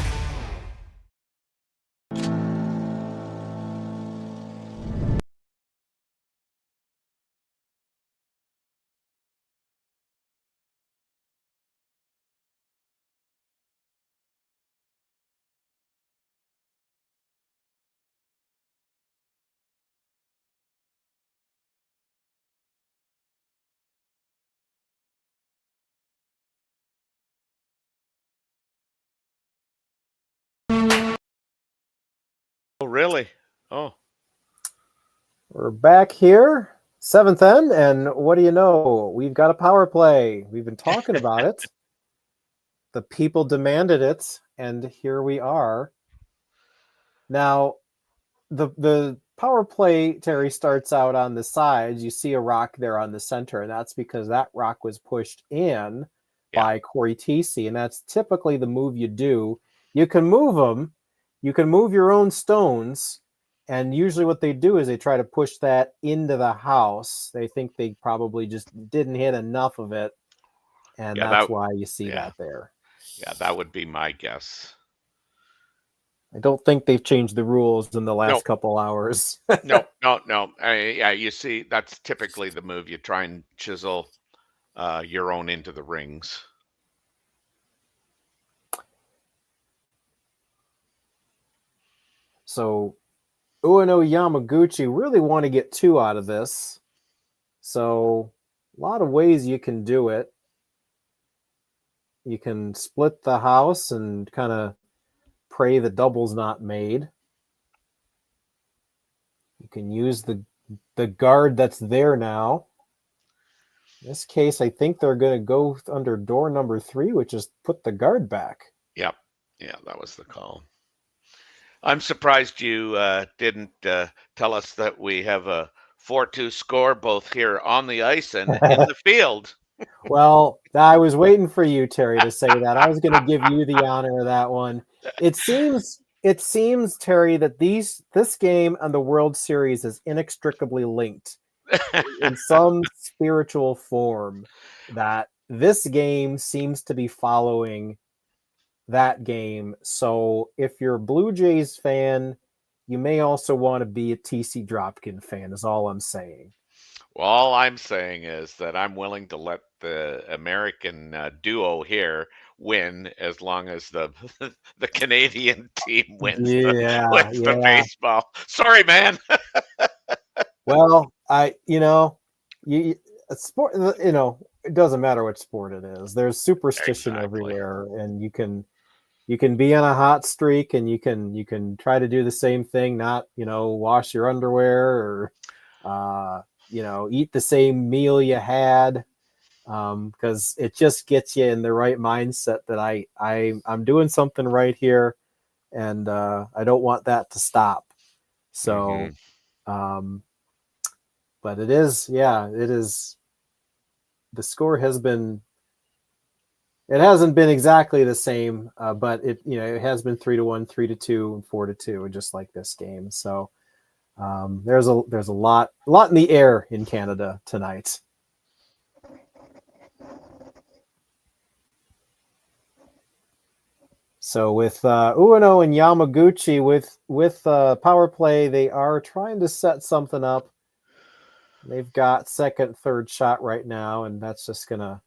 F: Oh, really? Oh.
A: We're back here, 7th end, and what do you know? We've got a power play. We've been talking about it. The people demanded it, and here we are. Now, the power play, Terry, starts out on the sides. You see a rock there on the center, and that's because that rock was pushed in by Corey Thiesse, and that's typically the move you do. You can move them. You can move your own stones, and usually what they do is they try to push that into the house. They think they probably just didn't hit enough of it, and that's why you see that there.
F: Yeah, that would be my guess.
A: I don't think they've changed the rules in the last couple hours.
F: No. Yeah, you see, that's typically the move. You try and chisel your own into the rings.
A: So Ueno Yamaguchi really want to get 2 out of this. So a lot of ways you can do it. You can split the house and kind of pray the double's not made. You can use the guard that's there now. In this case, I think they're going to go under door number 3, which is put the guard back.
F: Yep. Yeah, that was the call. I'm surprised you didn't tell us that we have a 4-2 score both here on the ice and in the field.
A: Well, I was waiting for you, Terry, to say that. I was going to give you the honor of that one. It seems, Terry, that this game and the World Series is inextricably linked in some spiritual form, that this game seems to be following that game. So if you're a Blue Jays fan, you may also want to be a TC Dropkin fan, is all I'm saying.
F: Well, all I'm saying is that I'm willing to let the American duo here win as long as the Canadian team wins the baseball. Sorry, man.
A: Well, sport, it doesn't matter what sport it is. There's superstition everywhere, and you can be on a hot streak, and you can try to do the same thing, not wash your underwear or eat the same meal you had, because it just gets you in the right mindset that I'm doing something right here, and I don't want that to stop. So, but it is. The score has been. It hasn't been exactly the same, but it has been 3-1, 3-2, and 4-2, just like this game. So there's a lot in the air in Canada tonight. So with Ueno and Yamaguchi with power play, they are trying to set something up. They've got second, third shot right now, and that's just gonna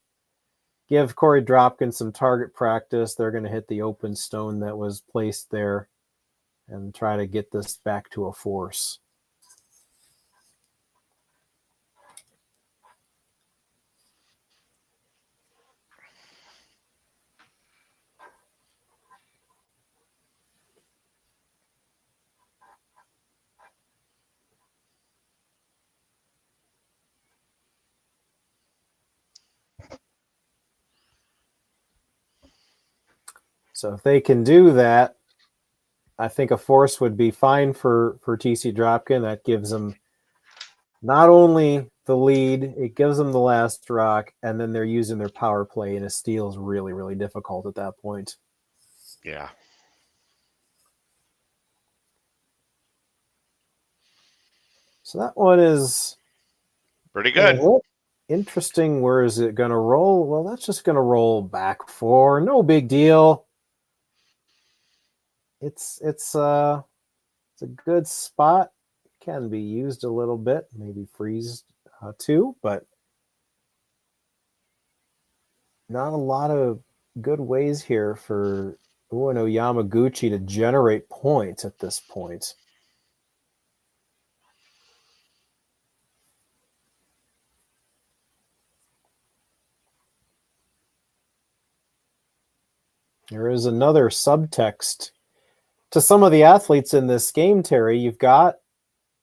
A: give Corey Dropkin some target practice. They're going to hit the open stone that was placed there and try to get this back to a force. So if they can do that, I think a force would be fine for Thiesse Dropkin. That gives them not only the lead, it gives them the last rock, and then they're using their power play, and a steal is really, really difficult at that point.
F: Yeah.
A: So that one is
F: pretty good.
A: Interesting. Where is it going to roll? Well, that's just going to roll back 4. No big deal. It's a good spot. Can be used a little bit, maybe freeze too, but not a lot of good ways here for Ueno Yamaguchi to generate points at this point. There is another subtext to some of the athletes in this game, Terry. You've got,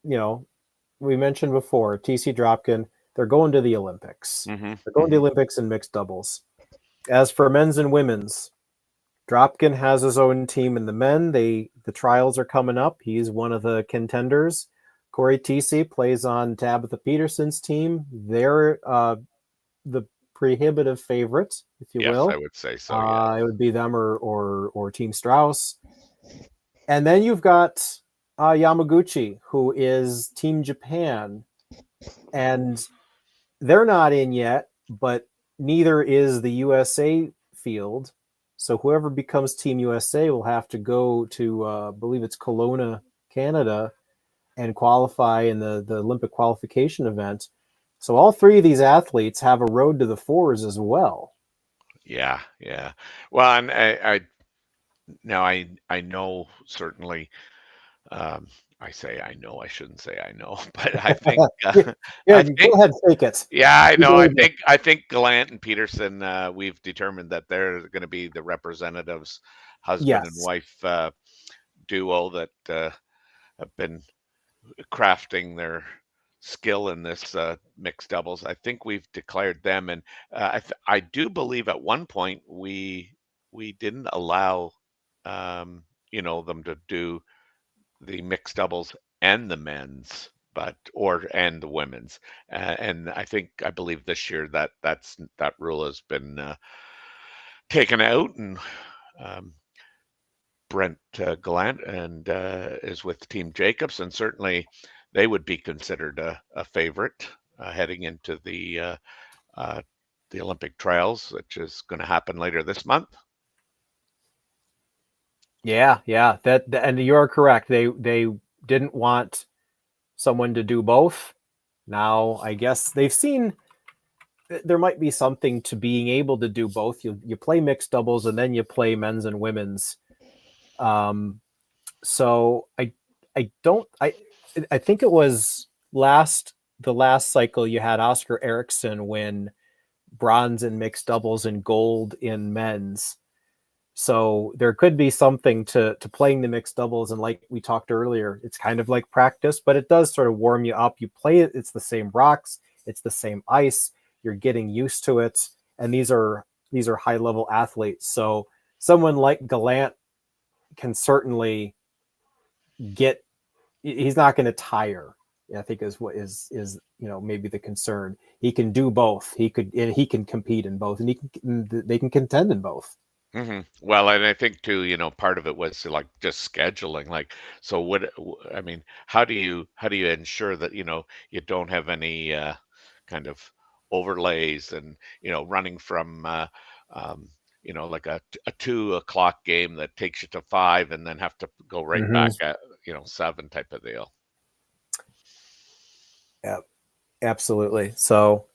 A: we mentioned before, Thiesse Dropkin, they're going to the Olympics.
F: Mm-hmm.
A: They're going to the Olympics in mixed doubles. As for men's and women's, Dropkin has his own team in the men. The trials are coming up. He's one of the contenders. Corey Thiesse plays on Tabitha Peterson's team. They're the prohibitive favorite, if you will.
F: Yes, I would say so. Yeah.
A: It would be them or Team Strauss. And then you've got Yamaguchi, who is Team Japan. And they're not in yet, but neither is the USA field. So whoever becomes Team USA will have to go to, I believe it's Kelowna, Canada, and qualify in the Olympic qualification event. So all three of these athletes have a road to the fours as well.
F: Yeah. Well, and I know certainly. I say I know. I shouldn't say I know, but I think.
A: Go ahead, take it.
F: Yeah, I know. I think Gallant and Peterson. We've determined that they're going to be the representatives, husband and wife duo that have been crafting their skill in this mixed doubles. I think we've declared them, and I do believe at one point we didn't allow them to do the mixed doubles and the men's, and the women's, and I believe this year that rule has been taken out, and Brent Gallant and is with Team Jacobs, and certainly they would be considered a favorite heading into the Olympic trials, which is going to happen later this month.
A: Yeah, that and you are correct. They didn't want someone to do both. Now, I guess they've seen there might be something to being able to do both. You play mixed doubles and then you play men's and women's. So I think it was the last cycle you had Oscar Eriksson win bronze in mixed doubles and gold in men's. So there could be something to playing the mixed doubles. And like we talked earlier, it's kind of like practice, but it does sort of warm you up. You play it, it's the same rocks, it's the same ice, you're getting used to it. And these are high level athletes. So someone like Gallant can certainly he's not going to tire, I think is what is maybe the concern. He can do both. He can compete in both, and they can contend in both.
F: Mm-hmm. Well, and I think too, part of it was like just scheduling. Like, so how do you ensure that you don't have any kind of overlays and running from like a 2 o'clock game that takes you to 5 and then have to go right back at 7 type of deal.
A: Yeah, absolutely. So,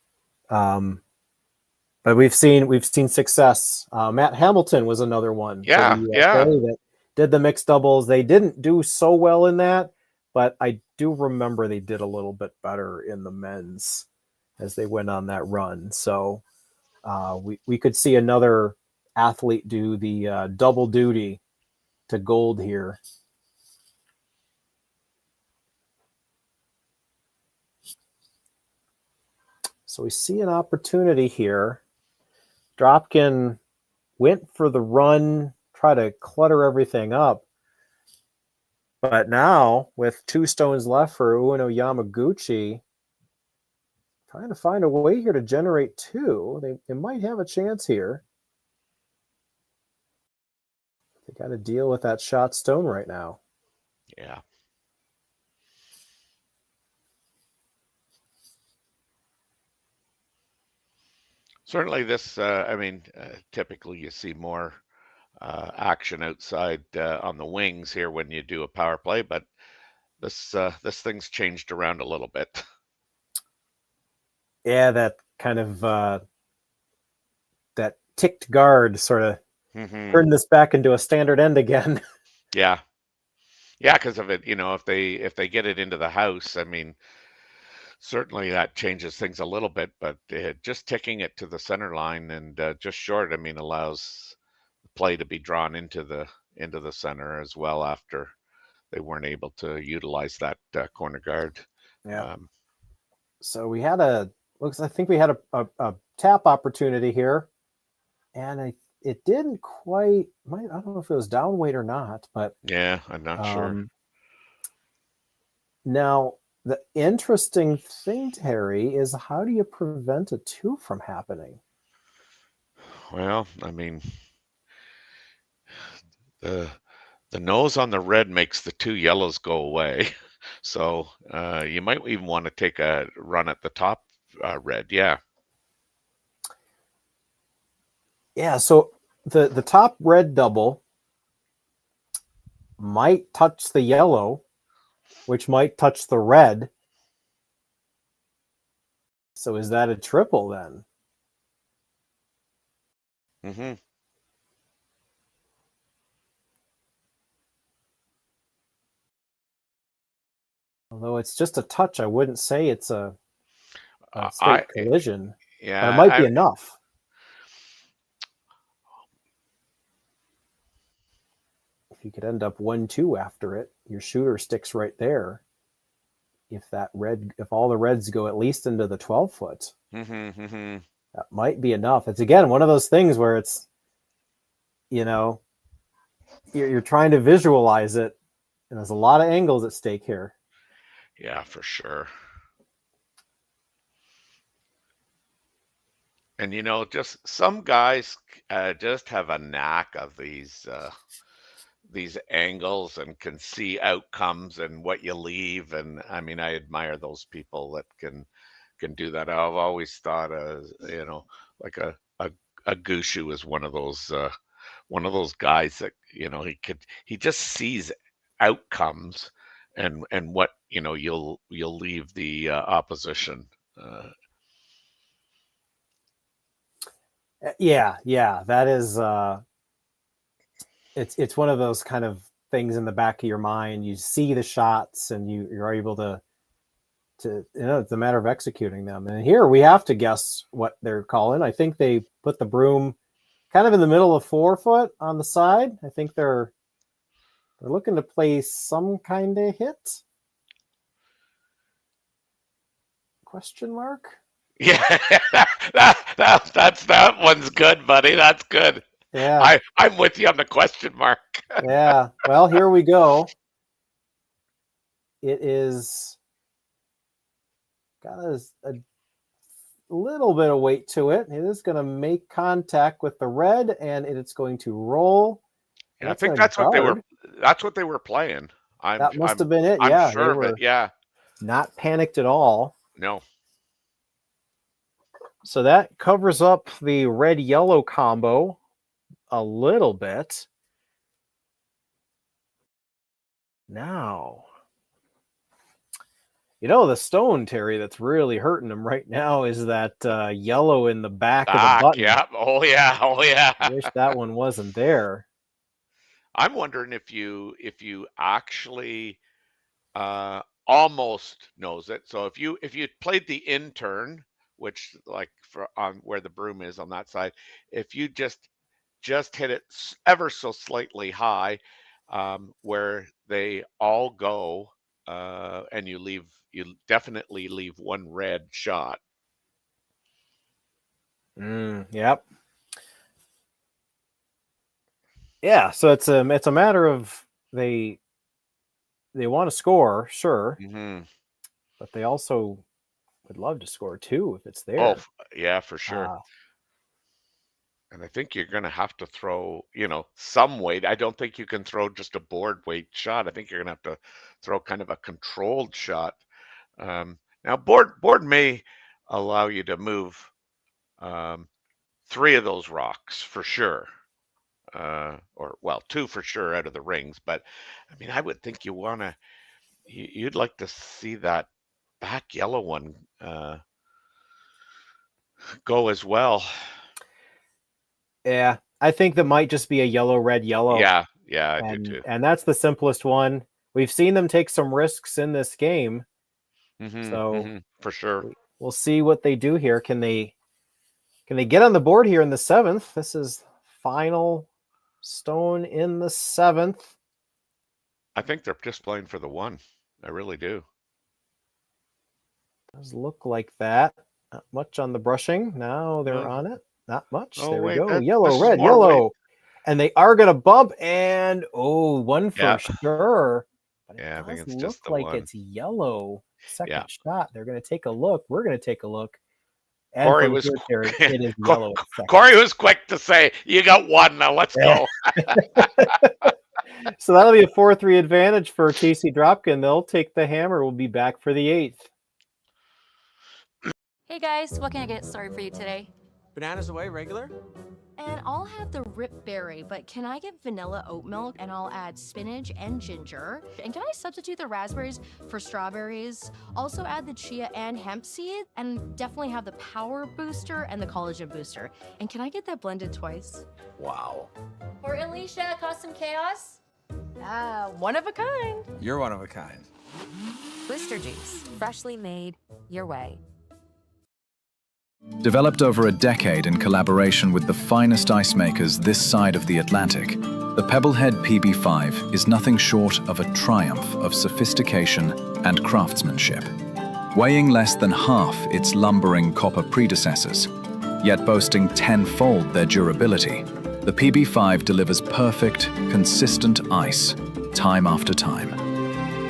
A: but we've seen success. Matt Hamilton was another one.
F: Yeah,
A: that did the mixed doubles. They didn't do so well in that, but I do remember they did a little bit better in the men's as they went on that run. So we could see another athlete do the double duty to gold here. So we see an opportunity here. Dropkin went for the run, try to clutter everything up. But now, with 2 stones left for Ueno Yamaguchi, trying to find a way here to generate 2. They might have a chance here. They got to deal with that shot stone right now.
F: Yeah. Certainly this, typically you see more action outside on the wings here when you do a power play, but this thing's changed around a little bit.
A: Yeah, that kind of that ticked guard sort of turned this back into a standard end again.
F: Yeah. Yeah, because of it, if they get it into the house, certainly that changes things a little bit, but just ticking it to the center line and just short, allows the play to be drawn into the center as well after they weren't able to utilize that corner guard.
A: Yeah. So we had I think we had a tap opportunity here, and it didn't quite. I don't know if it was down weight or not, but
F: yeah, I'm not sure.
A: Now, the interesting thing, Terry, is how do you prevent a 2 from happening?
F: Well, the nose on the red makes the 2 yellows go away. So you might even want to take a run at the top red. Yeah.
A: Yeah, so the top red double might touch the yellow, which might touch the red. So is that a triple then?
F: Mm-hmm.
A: Although it's just a touch, I wouldn't say it's a straight collision.
F: Yeah,
A: but it might be enough. If you could end up 1-2 after it, your shooter sticks right there. If all the reds go at least into the 12-foot, that might be enough. It's again one of those things where it's, you're trying to visualize it, and there's a lot of angles at stake here.
F: Yeah, for sure. And just some guys just have a knack of these angles and can see outcomes and what you leave. And I admire those people that can do that. I've always thought, like a Gushu is one of those guys that he just sees outcomes and what you'll leave the opposition.
A: Yeah, that is. It's one of those kind of things in the back of your mind. You see the shots, and you're able to it's a matter of executing them. And here we have to guess what they're calling. I think they put the broom kind of in the middle of 4-foot on the side. I think they're looking to play some kind of hit. Question mark?
F: Yeah, that one's good, buddy. That's good.
A: Yeah.
F: I'm with you on the question mark.
A: Yeah. Well, here we go. It is got a little bit of weight to it. It is going to make contact with the red, and it's going to roll.
F: Yeah, I think that's what they were. That's what they were playing.
A: That must have been it.
F: I'm
A: Yeah,
F: sure of it. Yeah.
A: Not panicked at all.
F: No.
A: So that covers up the red-yellow combo a little bit. Now, the stone, Terry, that's really hurting him right now is that yellow in the back of the button.
F: Yeah. Oh yeah.
A: I wish that one wasn't there.
F: I'm wondering if you actually almost knows it. So if you played the intern, which like on where the broom is on that side, if you just hit it ever so slightly high, where they all go, and you definitely leave one red shot.
A: Yep. Yeah, so it's a matter of they want to score, sure, but they also would love to score too if it's there.
F: Oh, yeah, for sure. And I think you're going to have to throw, some weight. I don't think you can throw just a board weight shot. I think you're going to have to throw kind of a controlled shot. Now, board may allow you to move 3 of those rocks for sure. Or 2 for sure out of the rings. But I mean, I would think you'd like to see that back yellow one go as well.
A: Yeah, I think that might just be a yellow, red, yellow.
F: Yeah, I do too.
A: And that's the simplest one. We've seen them take some risks in this game. So
F: for sure.
A: We'll see what they do here. Can they get on the board here in the 7th? This is final stone in the 7th.
F: I think they're just playing for the 1. I really do.
A: Does look like that. Not much on the brushing. Now they're on it. Not much. There we go. Yellow, red, yellow. And they are going to bump. And, 1 for sure. But
F: yeah, I think it's
A: look
F: just the
A: like
F: 1.
A: It's yellow. Second shot. They're going to take a look. We're going to take a look. And
F: Corey was
A: it is yellow.
F: Corey was quick to say, "You got 1 now. Let's go."
A: So that'll be a 4-3 advantage for Thiesse Dropkin. They'll take the hammer. We'll be back for the 8th.
B: Hey guys, what can I get started for you today?
D: Bananas away, regular?
C: And I'll have the rip berry, but can I get vanilla oat milk and I'll add spinach and ginger? And can I substitute the raspberries for strawberries? Also add the chia and hemp seed, and definitely have the power booster and the collagen booster. And can I get that blended twice?
D: Wow.
B: For Alicia, Custom Chaos?
C: One of a kind.
D: You're one of a kind.
E: Booster juice, freshly made, your way.
K: Developed over a decade in collaboration with the finest ice makers this side of the Atlantic, the Pebblehead PB5 is nothing short of a triumph of sophistication and craftsmanship. Weighing less than half its lumbering copper predecessors, yet boasting tenfold their durability, the PB5 delivers perfect, consistent ice, time after time.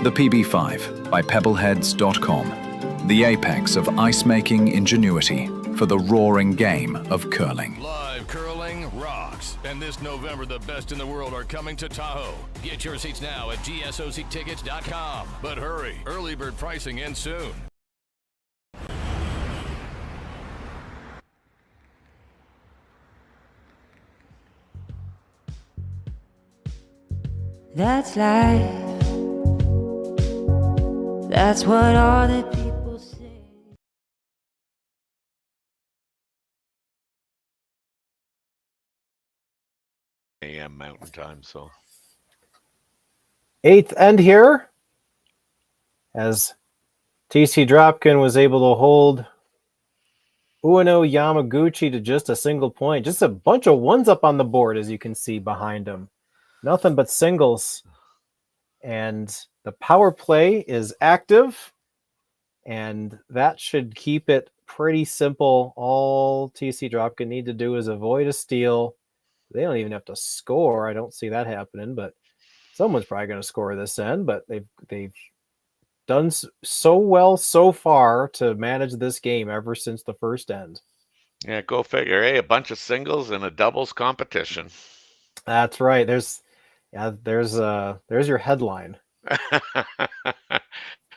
K: The PB5 by Pebbleheads.com, the apex of ice-making ingenuity for the roaring game of curling.
G: Live curling rocks. And this November, the best in the world are coming to Tahoe. Get your seats now at GSOCtickets.com. But hurry, early bird pricing ends soon.
I: That's life. That's what all the people say.
F: AM Mountain Time, so
A: 8th end here as TC Dropkin was able to hold Ueno Yamaguchi to just a single point. Just a bunch of ones up on the board, as you can see behind him. Nothing but singles. And the power play is active, and that should keep it pretty simple. All TC Dropkin need to do is avoid a steal. They don't even have to score. I don't see that happening, but someone's probably going to score this end. But they've done so well so far to manage this game ever since the first end.
F: Yeah, go figure. Hey, a bunch of singles and a doubles competition.
A: That's right. There's your headline.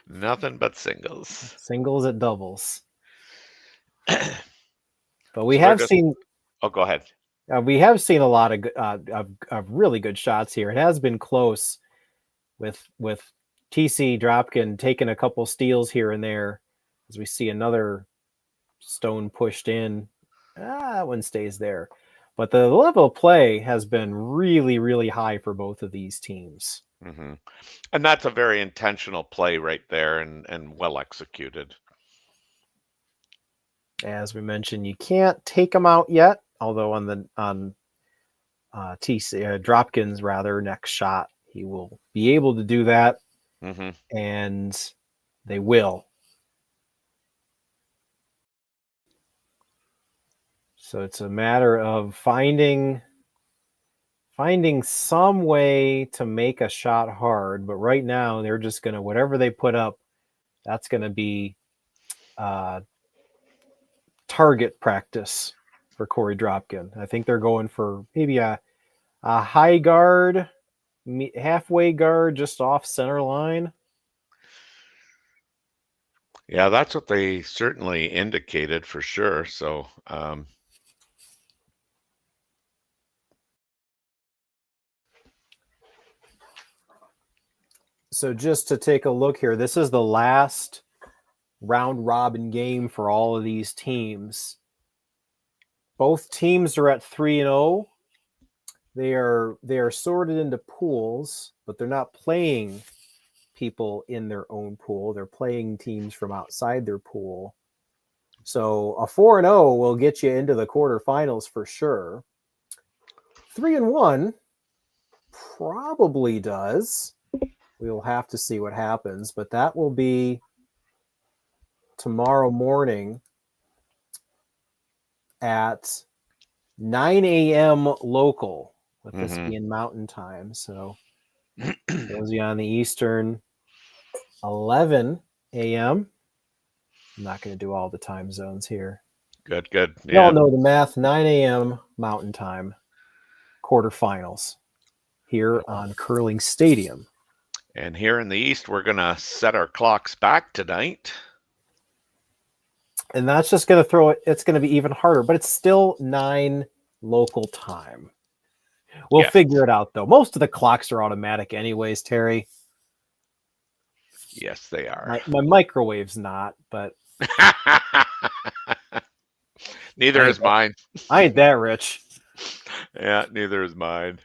F: Nothing but singles.
A: Singles at doubles. But we have seen.
F: Oh, go ahead.
A: We have seen a lot of really good shots here. It has been close with TC Dropkin taking a couple steals here and there, as we see another stone pushed in. That one stays there. But the level of play has been really, really high for both of these teams.
F: Mm-hmm. And that's a very intentional play right there, and well executed.
A: As we mentioned, you can't take them out yet, although on TC Dropkin's next shot, he will be able to do that.
F: Mm-hmm.
A: And they will. So it's a matter of finding some way to make a shot hard. But right now, they're just going to, whatever they put up, that's going to be target practice for Cory Dropkin. I think they're going for maybe a high guard, halfway guard, just off center line.
F: Yeah, that's what they certainly indicated for sure. So,
A: so just to take a look here, this is the last round robin game for all of these teams. Both teams are at 3-0. They are sorted into pools, but they're not playing people in their own pool. They're playing teams from outside their pool. So a 4-0 will get you into the quarterfinals for sure. 3-1 probably does. We'll have to see what happens, but that will be tomorrow morning at 9 a.m. local, with this being mountain time. So those of you on the Eastern, 11 a.m. I'm not going to do all the time zones here.
F: Good.
A: You all know the math. 9 a.m. mountain time, quarterfinals here on Curling Stadium.
F: And here in the East, we're going to set our clocks back tonight.
A: And that's just going to throw it. It's going to be even harder, but it's still 9 local time. We'll figure it out, though. Most of the clocks are automatic anyways, Terry.
F: Yes, they are.
A: My microwave's not, but...
F: Neither is mine.
A: I ain't that rich.
F: Yeah, neither is mine.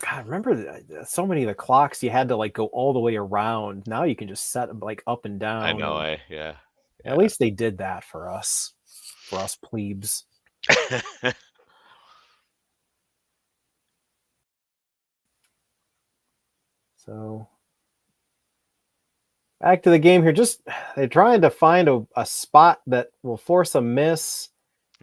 A: God, remember so many of the clocks you had to like go all the way around. Now you can just set them like up and down.
F: I know, yeah.
A: At least they did that for us plebes. So back to the game here. Just they're trying to find a spot that will force a miss.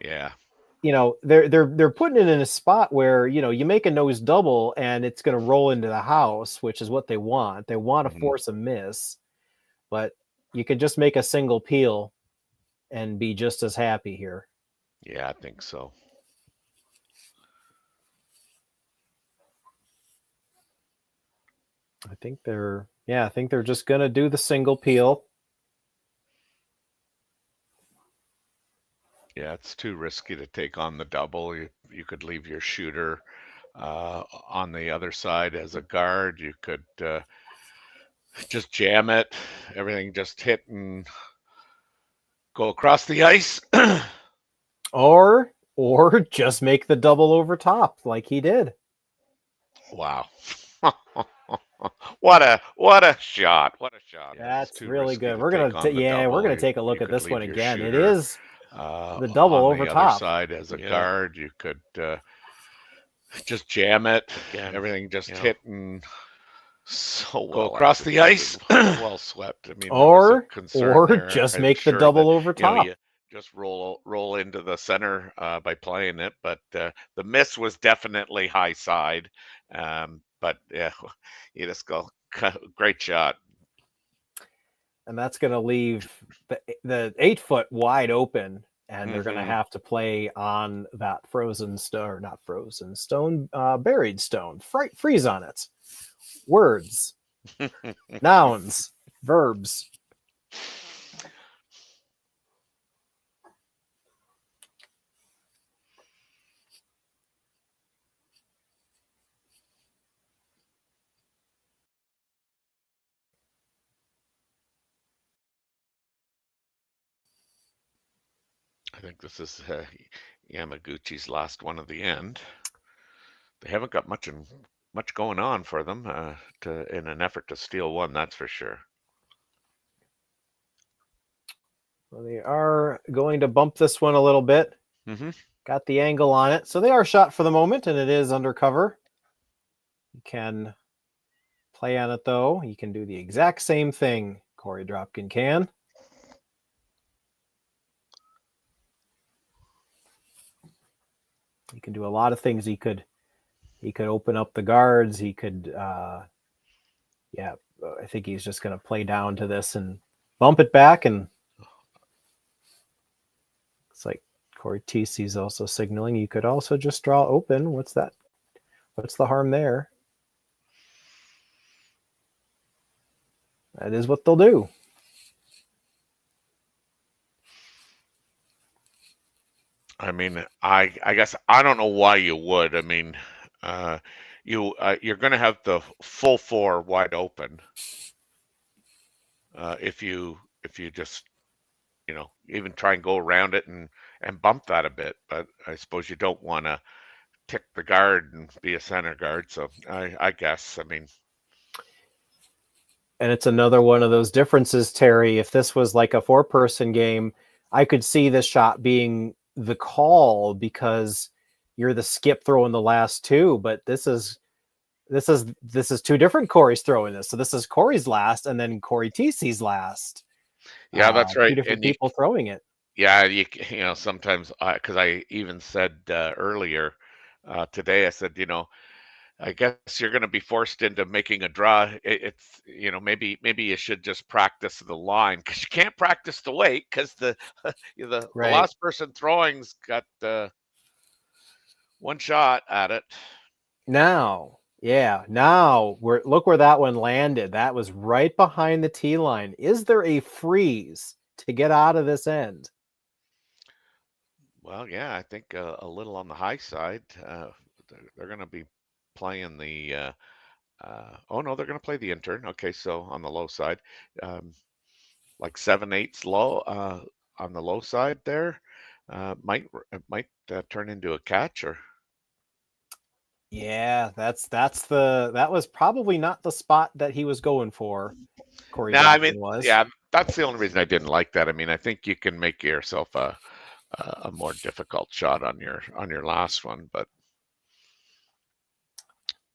F: Yeah.
A: You know, they're putting it in a spot where, you know, you make a nose double and it's going to roll into the house, which is what they want. They want to force a miss, but you could just make a single peel and be just as happy here.
F: Yeah, I think so.
A: I think they're just going to do the single peel.
F: Yeah, it's too risky to take on the double. You could leave your shooter on the other side as a guard. You could just jam it. Everything just hit and go across the ice.
A: or just make the double over top like he did.
F: Wow. What a shot! What a shot!
A: That's really good. We're gonna we're gonna take a look at this one again. It is the double
F: on
A: over
F: the
A: top.
F: other side as a guard. You could just jam it. Everything just hitting so well.
D: Go across the ice.
F: Well swept. I mean,
A: or
F: there.
A: just
F: I'm
A: make the
F: sure
A: double
F: that,
A: over top.
F: You just roll into the center by playing it, but the miss was definitely high side. But yeah, you just go great shot.
A: And that's going to leave the 8 foot wide open, and they're going to have to play on that frozen stone, or not frozen stone, buried stone. Freeze on it. Words, nouns, verbs.
F: I think this is Yamaguchi's last one of the end. They haven't got much going on for them in an effort to steal one, that's for sure.
A: Well, they are going to bump this one a little bit. Got the angle on it. So they are shot for the moment, and it is undercover. You can play on it, though. You can do the exact same thing Corey Dropkin can. He can do a lot of things. He could open up the guards. He could, I think he's just going to play down to this and bump it back. And it's like Corey Thiesse is also signaling. You could also just draw open. What's that? What's the harm there? That is what they'll do.
F: I mean, I guess I don't know why you would. I mean, you're going to have the full 4 wide open. If you just even try and go around it and bump that a bit, but I suppose you don't want to tick the guard and be a center guard. So I guess, I mean.
A: And it's another one of those differences, Terry. If this was like a 4-person game, I could see this shot being the call because you're the skip throwing the last 2, but this is 2 different Corey's throwing this. So this is Corey's last, and then Corey Thiesse's last.
F: Yeah, that's right.
A: 2 different people throwing it.
F: Yeah, you sometimes because I even said earlier today, I said, I guess you're going to be forced into making a draw. It's maybe you should just practice the line, because you can't practice the weight, because the last person throwing's got 1 shot at it.
A: Now look where that one landed. That was right behind the tee line. Is there a freeze to get out of this end?
F: Well, yeah, I think a little on the high side. They're going to be playing the they're going to play the intern. Okay, so on the low side, like 7/8 low on the low side there, might turn into a catch. Or
A: yeah, that was probably not the spot that he was going for. Corey was.
F: Yeah, that's the only reason I didn't like that. I mean, I think you can make yourself a more difficult shot on your last one, but.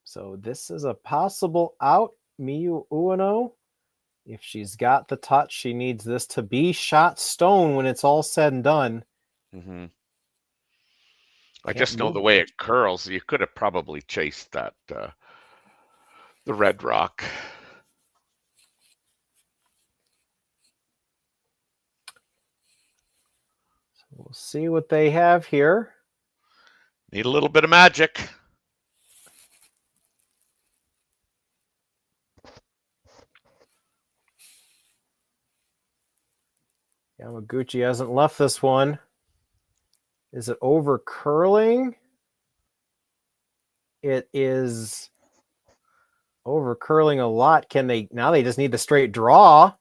A: So this is a possible out. Miyu Ueno, if she's got the touch, she needs this to be shot stone when it's all said and done.
F: I just know the way it curls. You could have probably chased that the red rock.
A: So we'll see what they have here.
F: Need a little bit of magic.
A: Yamaguchi hasn't left this one. Is it over curling? It is over curling a lot. Now they just need the straight draw.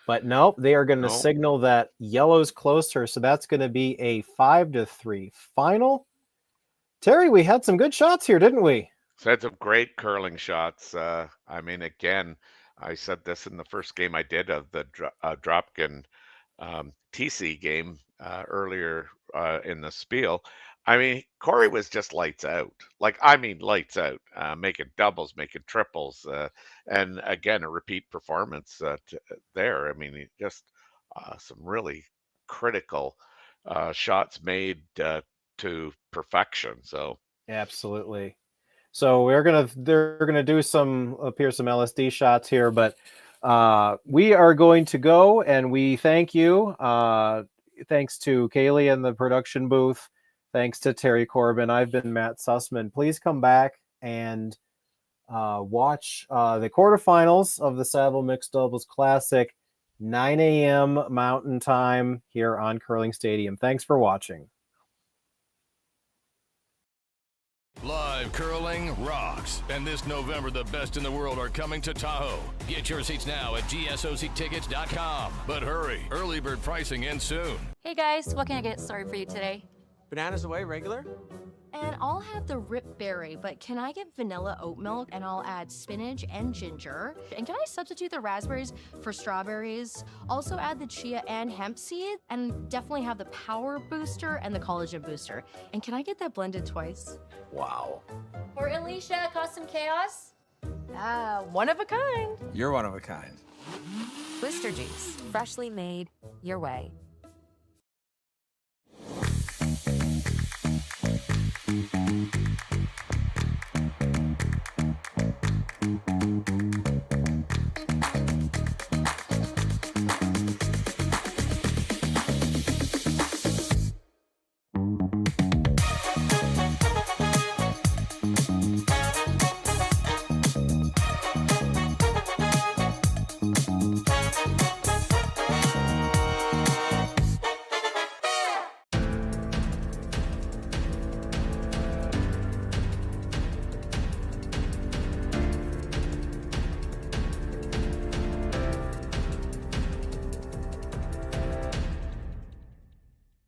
A: But nope, they are going to signal that yellow's closer. So that's going to be a 5-3 final. Terry, we had some good shots here, didn't we?
F: So had some great curling shots. I mean, again, I said this in the first game I did of the Dropkin Thiesse game earlier in the spiel. I mean, Corey was just lights out. Like, I mean, lights out, making doubles, making triples, and again, a repeat performance there. I mean, just some really critical shots made to perfection. So,
A: Absolutely. So they're gonna do some LSD shots here, but we are going to go, and we thank you. Thanks to Kaylee in the production booth. Thanks to Terry Corbin. I've been Matt Sussman. Please come back and watch the quarterfinals of the Saville Mixed Doubles Classic, 9 a.m. Mountain Time here on Curling Stadium. Thanks for watching.
G: Live curling rocks. And this November, the best in the world are coming to Tahoe. Get your seats now at gsoctickets.com. But hurry, early bird pricing ends soon.
B: Hey guys, what can I get started for you today?
D: Bananas away, regular?
C: And I'll have the rip berry, but can I get vanilla oat milk and I'll add spinach and ginger? And can I substitute the raspberries for strawberries? Also add the chia and hemp seed, and definitely have the power booster and the collagen booster. And can I get that blended twice?
D: Wow.
N: For Alicia, Custom Chaos.
C: One of a kind.
D: You're one of a kind.
E: Booster juice, freshly made your way.